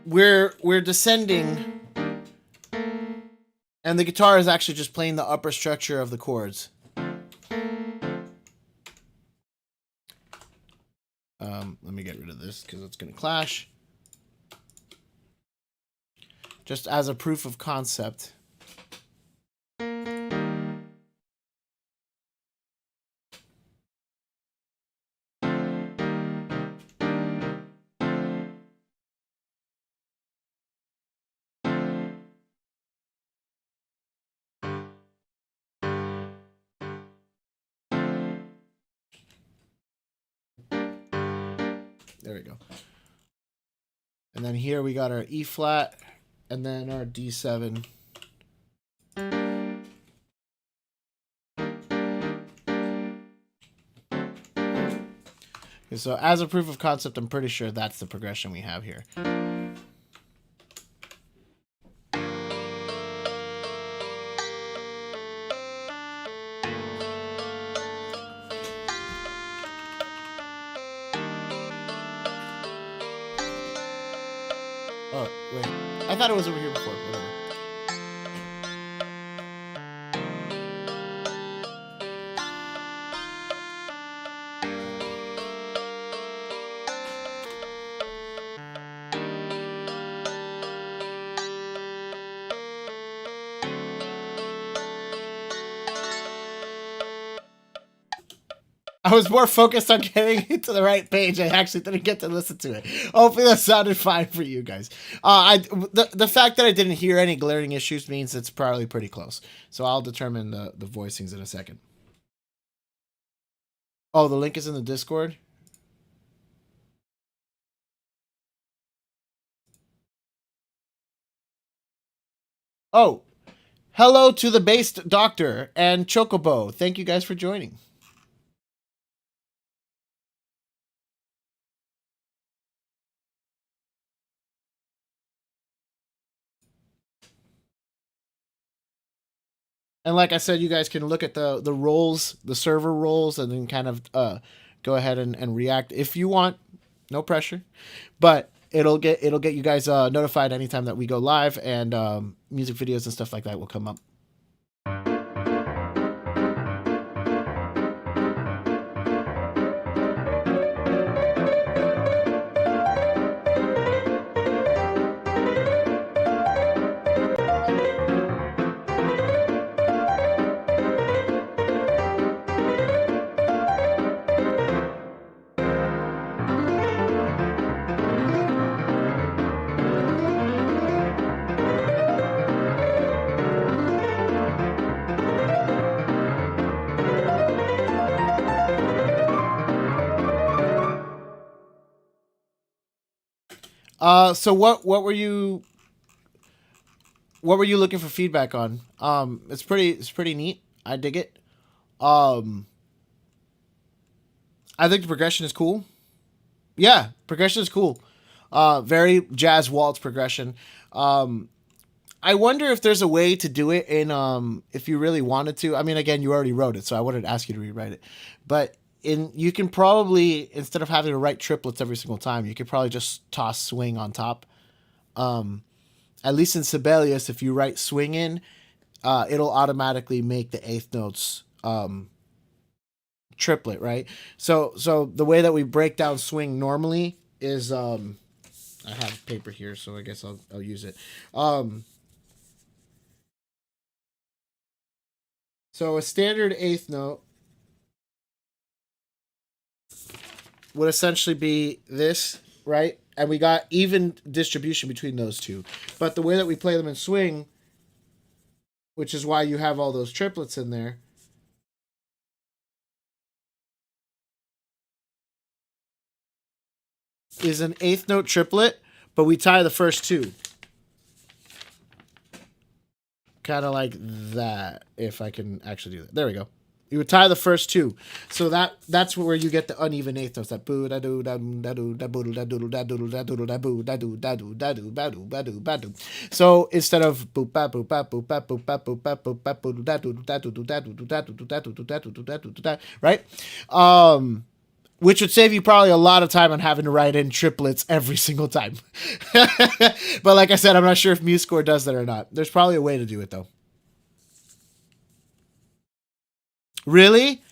we're descending, and the guitar is actually just playing the upper structure of the chords. Let me get rid of this because it's going to clash. Just as a proof of concept. There we go. And then here we got our E flat and then our D7. Okay, so as a proof of concept, I'm pretty sure that's the progression we have here. Oh, wait. I thought it was over here before. Whatever. I was more focused on getting to the right page. I actually didn't get to listen to it. Hopefully that sounded fine for you guys. The fact that I didn't hear any glaring issues means it's probably pretty close. So I'll determine the voicings in a second. Oh, the link is in the Discord? Oh, hello to the Based Doctor and Chocobo. Thank you guys for joining. And like I said, you guys can look at the roles, the server roles, and then kind of go ahead and react if you want. No pressure, but it'll get you guys notified anytime that we go live, and music videos and stuff like that will come up. So what were you looking for feedback on? It's pretty neat. I dig it. I think the progression is cool. Yeah, progression is cool. Very jazz waltz progression. I wonder if there's a way to do it in if you really wanted to. I mean, again, you already wrote it, so I wouldn't ask you to rewrite it. But you can probably, instead of having to write triplets every single time, you could probably just toss swing on top. At least in Sibelius, if you write swing in, it'll automatically make the eighth notes triplet, right? So the way that we break down swing normally is I have paper here, so I guess I'll use it. So a standard eighth note would essentially be this, right? and we got even distribution between those two. But the way that we play them in swing, which is why you have all those triplets in there, is an eighth note triplet, but we tie the first two. Kind of like that, if I can actually do that. There we go. You would tie the first two, so that's where you get the uneven eighth notes. That boo da doo da da doo da boo da doodle da doodle da doodle da boo da doo da doo da doo ba doo ba doo ba doo. So instead of boop ba boop ba boop ba boop ba boop ba boop ba boo da doo da doo da doo da doo da doo da doo da doo da, right? Which would save you probably a lot of time on having to write in triplets every single time. But like I said, I'm not sure if MuseScore does that or not. There's probably a way to do it though. Really?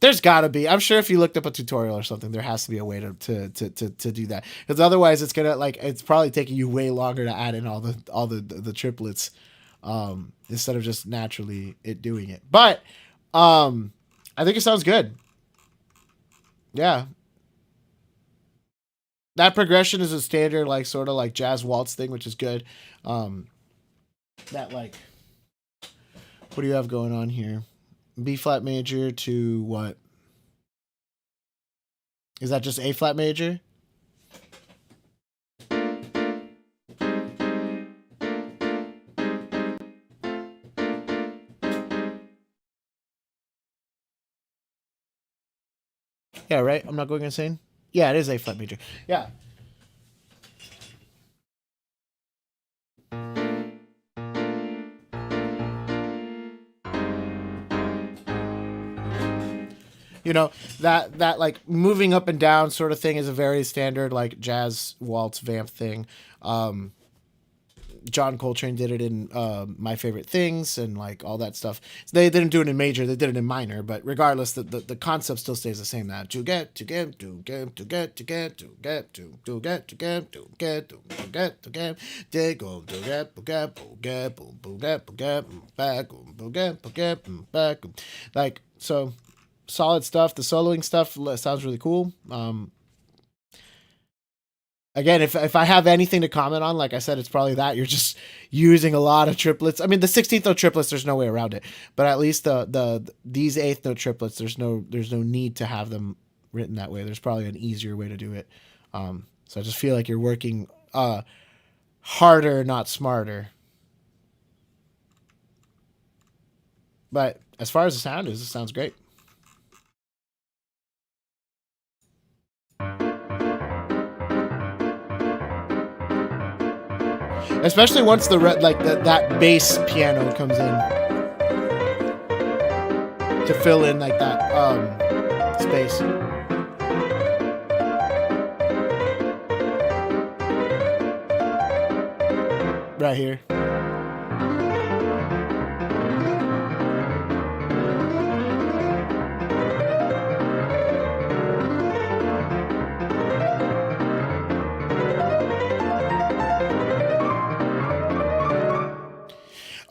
There's gotta be. I'm sure if you looked up a tutorial or something, there has to be a way to do that. Because otherwise, it's probably taking you way longer to add in all the triplets, instead of just naturally doing it. But I think it sounds good. Yeah. That progression is a standard, like sort of like jazz waltz thing, which is good. That like. What do you have going on here? B flat major to what? Is that just A flat major? Yeah, right? I'm not going insane? Yeah, it is A flat major. Yeah. You know, that like moving up and down sort of thing is a very standard like jazz waltz vamp thing. John Coltrane did it in My Favorite Things and like all that stuff. They didn't do it in major, they did it in minor, but regardless, the concept still stays the same. That to get like so. Solid stuff. The soloing stuff sounds really cool. Again, if I have anything to comment on, like I said, it's probably that you're just using a lot of triplets. I mean, the 16th note triplets, there's no way around it. But at least these 8th note triplets, there's no need to have them written that way. There's probably an easier way to do it. So I just feel like you're working harder, not smarter. But as far as the sound is, it sounds great. Especially once that bass piano comes in to fill in like that space. Right here.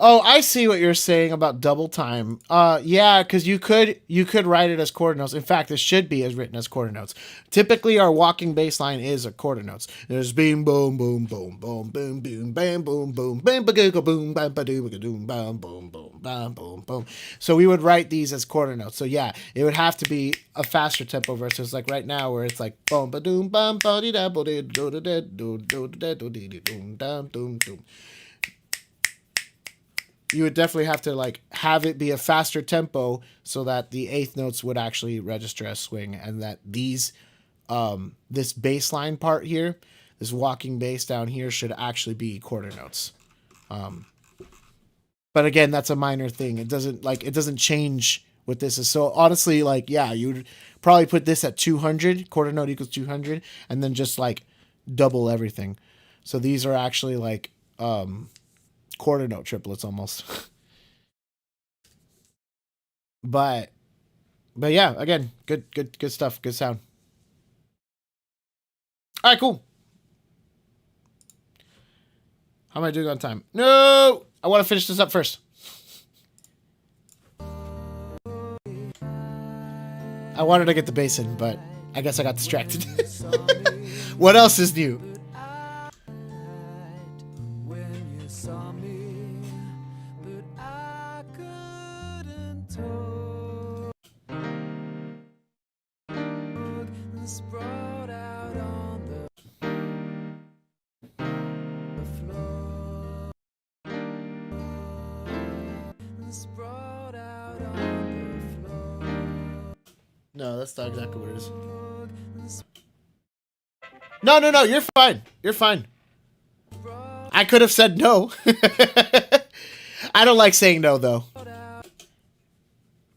Oh, I see what you're saying about double time. Yeah, because you could write it as quarter notes. In fact, it should be as written as quarter notes. Typically, our walking bass line is a quarter notes. There's boom, boom, boom, boom, boom, boom, boom, bam, boom, boom, bam, ba boom, bam, ba doo, boom, bam, boom, boom, bam, boom, boom. So we would write these as quarter notes. So yeah, it would have to be a faster tempo versus like right now where it's like boom, ba doom, bam, ba dee da, ba dee do da do do da do dee doom, dam, doom, doom. You would definitely have to like have it be a faster tempo so that the 8th notes would actually register as swing, and that these this bass line part here, this walking bass down here, should actually be quarter notes. But again, that's a minor thing. It doesn't change what this is. So honestly, like, yeah, you would probably put this at 200, quarter note equals 200, and then just like double everything. So these are actually like quarter note triplets almost. but yeah, again, good stuff, good sound. All right, cool. How am I doing on time? No, I want to finish this up first. I wanted to get the bass in, but I guess I got distracted. What else is new? When you saw me, but I couldn't talk. Sprawled out on the floor. Sprawled out on the floor. No, that's not exactly what it is. No, no, no, you're fine. You're fine. I could have said no. I don't like saying no though.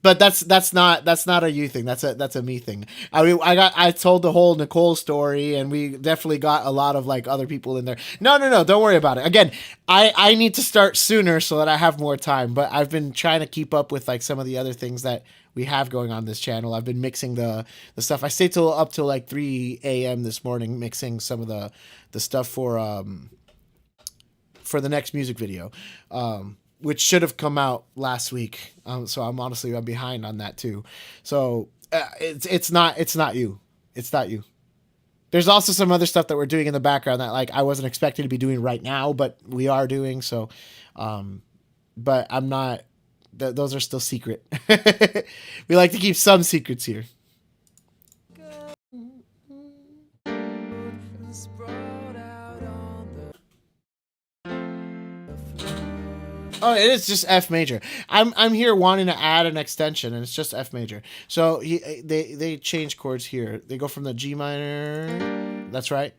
But that's not a you thing. That's a me thing. I mean, I told the whole Nicole story, and we definitely got a lot of like other people in there. No, no, no, don't worry about it. Again, I need to start sooner so that I have more time. But I've been trying to keep up with like some of the other things that we have going on this channel. I've been mixing the stuff. I stayed up till like 3 a.m. this morning mixing some of the stuff for the next music video. Which should have come out last week. So I'm behind on that too. So it's not you. It's not you. There's also some other stuff that we're doing in the background that like I wasn't expecting to be doing right now, but we are doing. So, but I'm not. Those are still secret. We like to keep some secrets here. Oh, it is just F major. I'm here wanting to add an extension, and it's just F major. So they change chords here. They go from the G minor. That's right.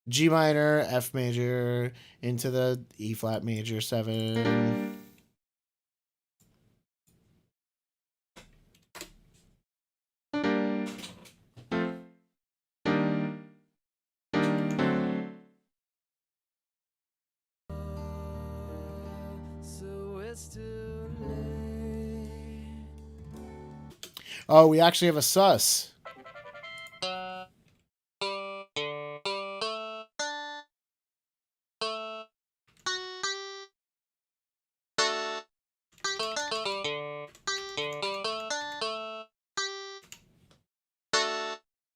G minor, F major, into the E flat major 7. Oh, we actually have a sus.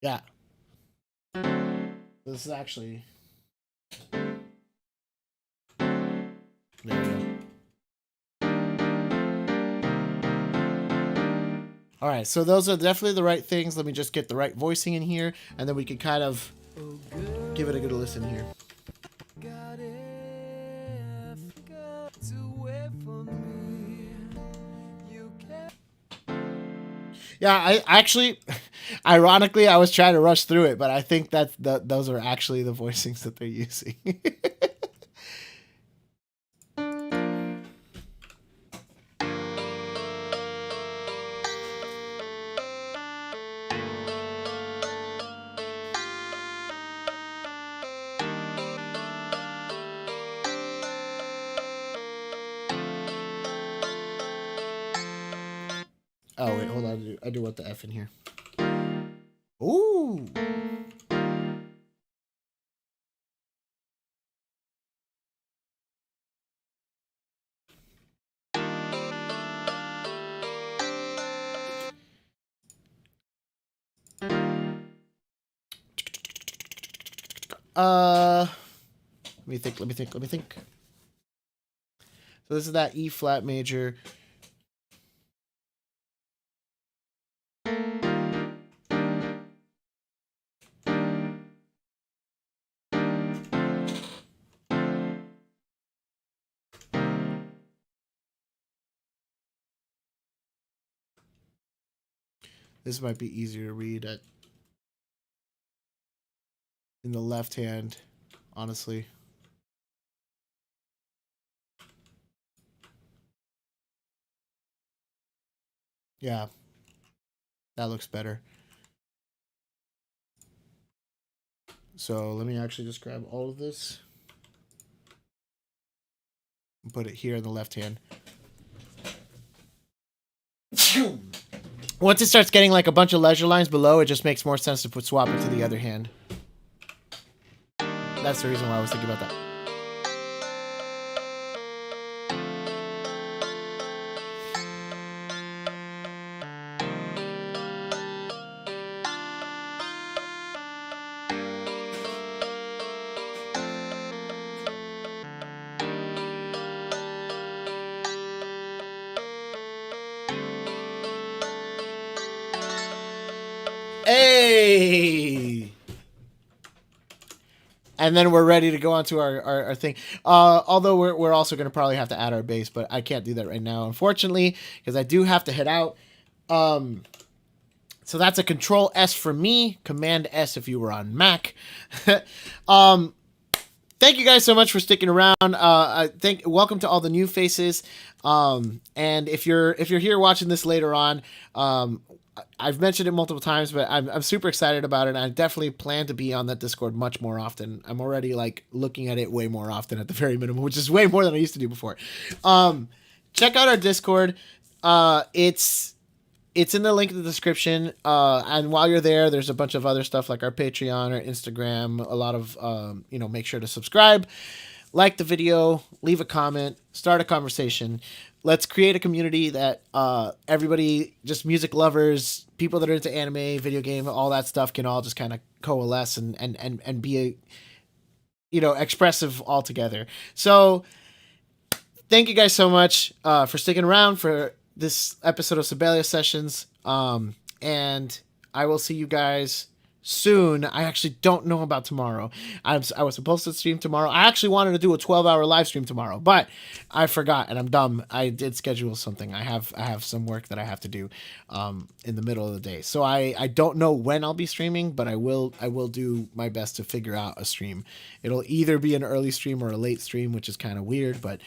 Yeah. This is actually... There we go. All right, so those are definitely the right things. Let me just get the right voicing in here, and then we can kind of give it a good listen here. Yeah, I actually, ironically, I was trying to rush through it, but I think that those are actually the voicings that they're using. Oh, wait, hold on. I do want the F in here. Ooh. Let me think. So this is that E flat major. This might be easier to read in the left hand, honestly. Yeah, that looks better. So let me actually just grab all of this and put it here in the left hand. Once it starts getting like a bunch of leisure lines below, it just makes more sense to swap it to the other hand. That's the reason why I was thinking about that. Hey. And then we're ready to go on to our thing. Although we're also going to probably have to add our bass, but I can't do that right now, unfortunately, because I do have to head out. So that's a Control S for me, Command S if you were on Mac. Thank you guys so much for sticking around. Welcome to all the new faces. And if you're here watching this later on, I've mentioned it multiple times, but I'm super excited about it. And I definitely plan to be on that Discord much more often. I'm already like looking at it way more often at the very minimum, which is way more than I used to do before. Check out our Discord. It's in the link in the description. And while you're there, there's a bunch of other stuff like our Patreon or Instagram. A lot of, make sure to subscribe, like the video, leave a comment, start a conversation. Let's create a community that everybody, just music lovers, people that are into anime, video game, all that stuff can all just kind of coalesce and be expressive all together. So thank you guys so much for sticking around for this episode of Sibelius Sessions. And I will see you guys soon. I actually don't know about tomorrow. I was supposed to stream tomorrow. I actually wanted to do a 12-hour live stream tomorrow, but I forgot and I'm dumb. I did schedule something. I have some work that I have to do in the middle of the day. So I don't know when I'll be streaming, but I will do my best to figure out a stream. It'll either be an early stream or a late stream, which is kind of weird, but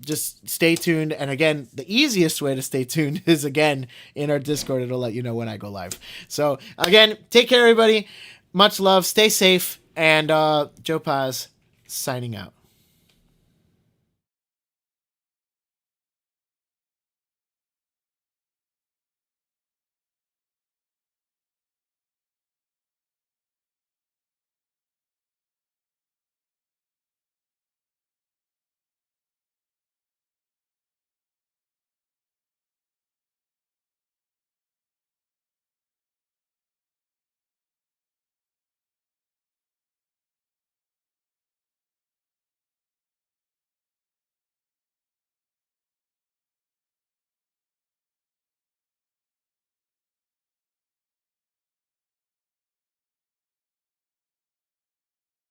just stay tuned. And again, the easiest way to stay tuned is again in our Discord. It'll let you know when I go live. So again, take care, everybody. Much love. Stay safe. And Joe Paz signing out.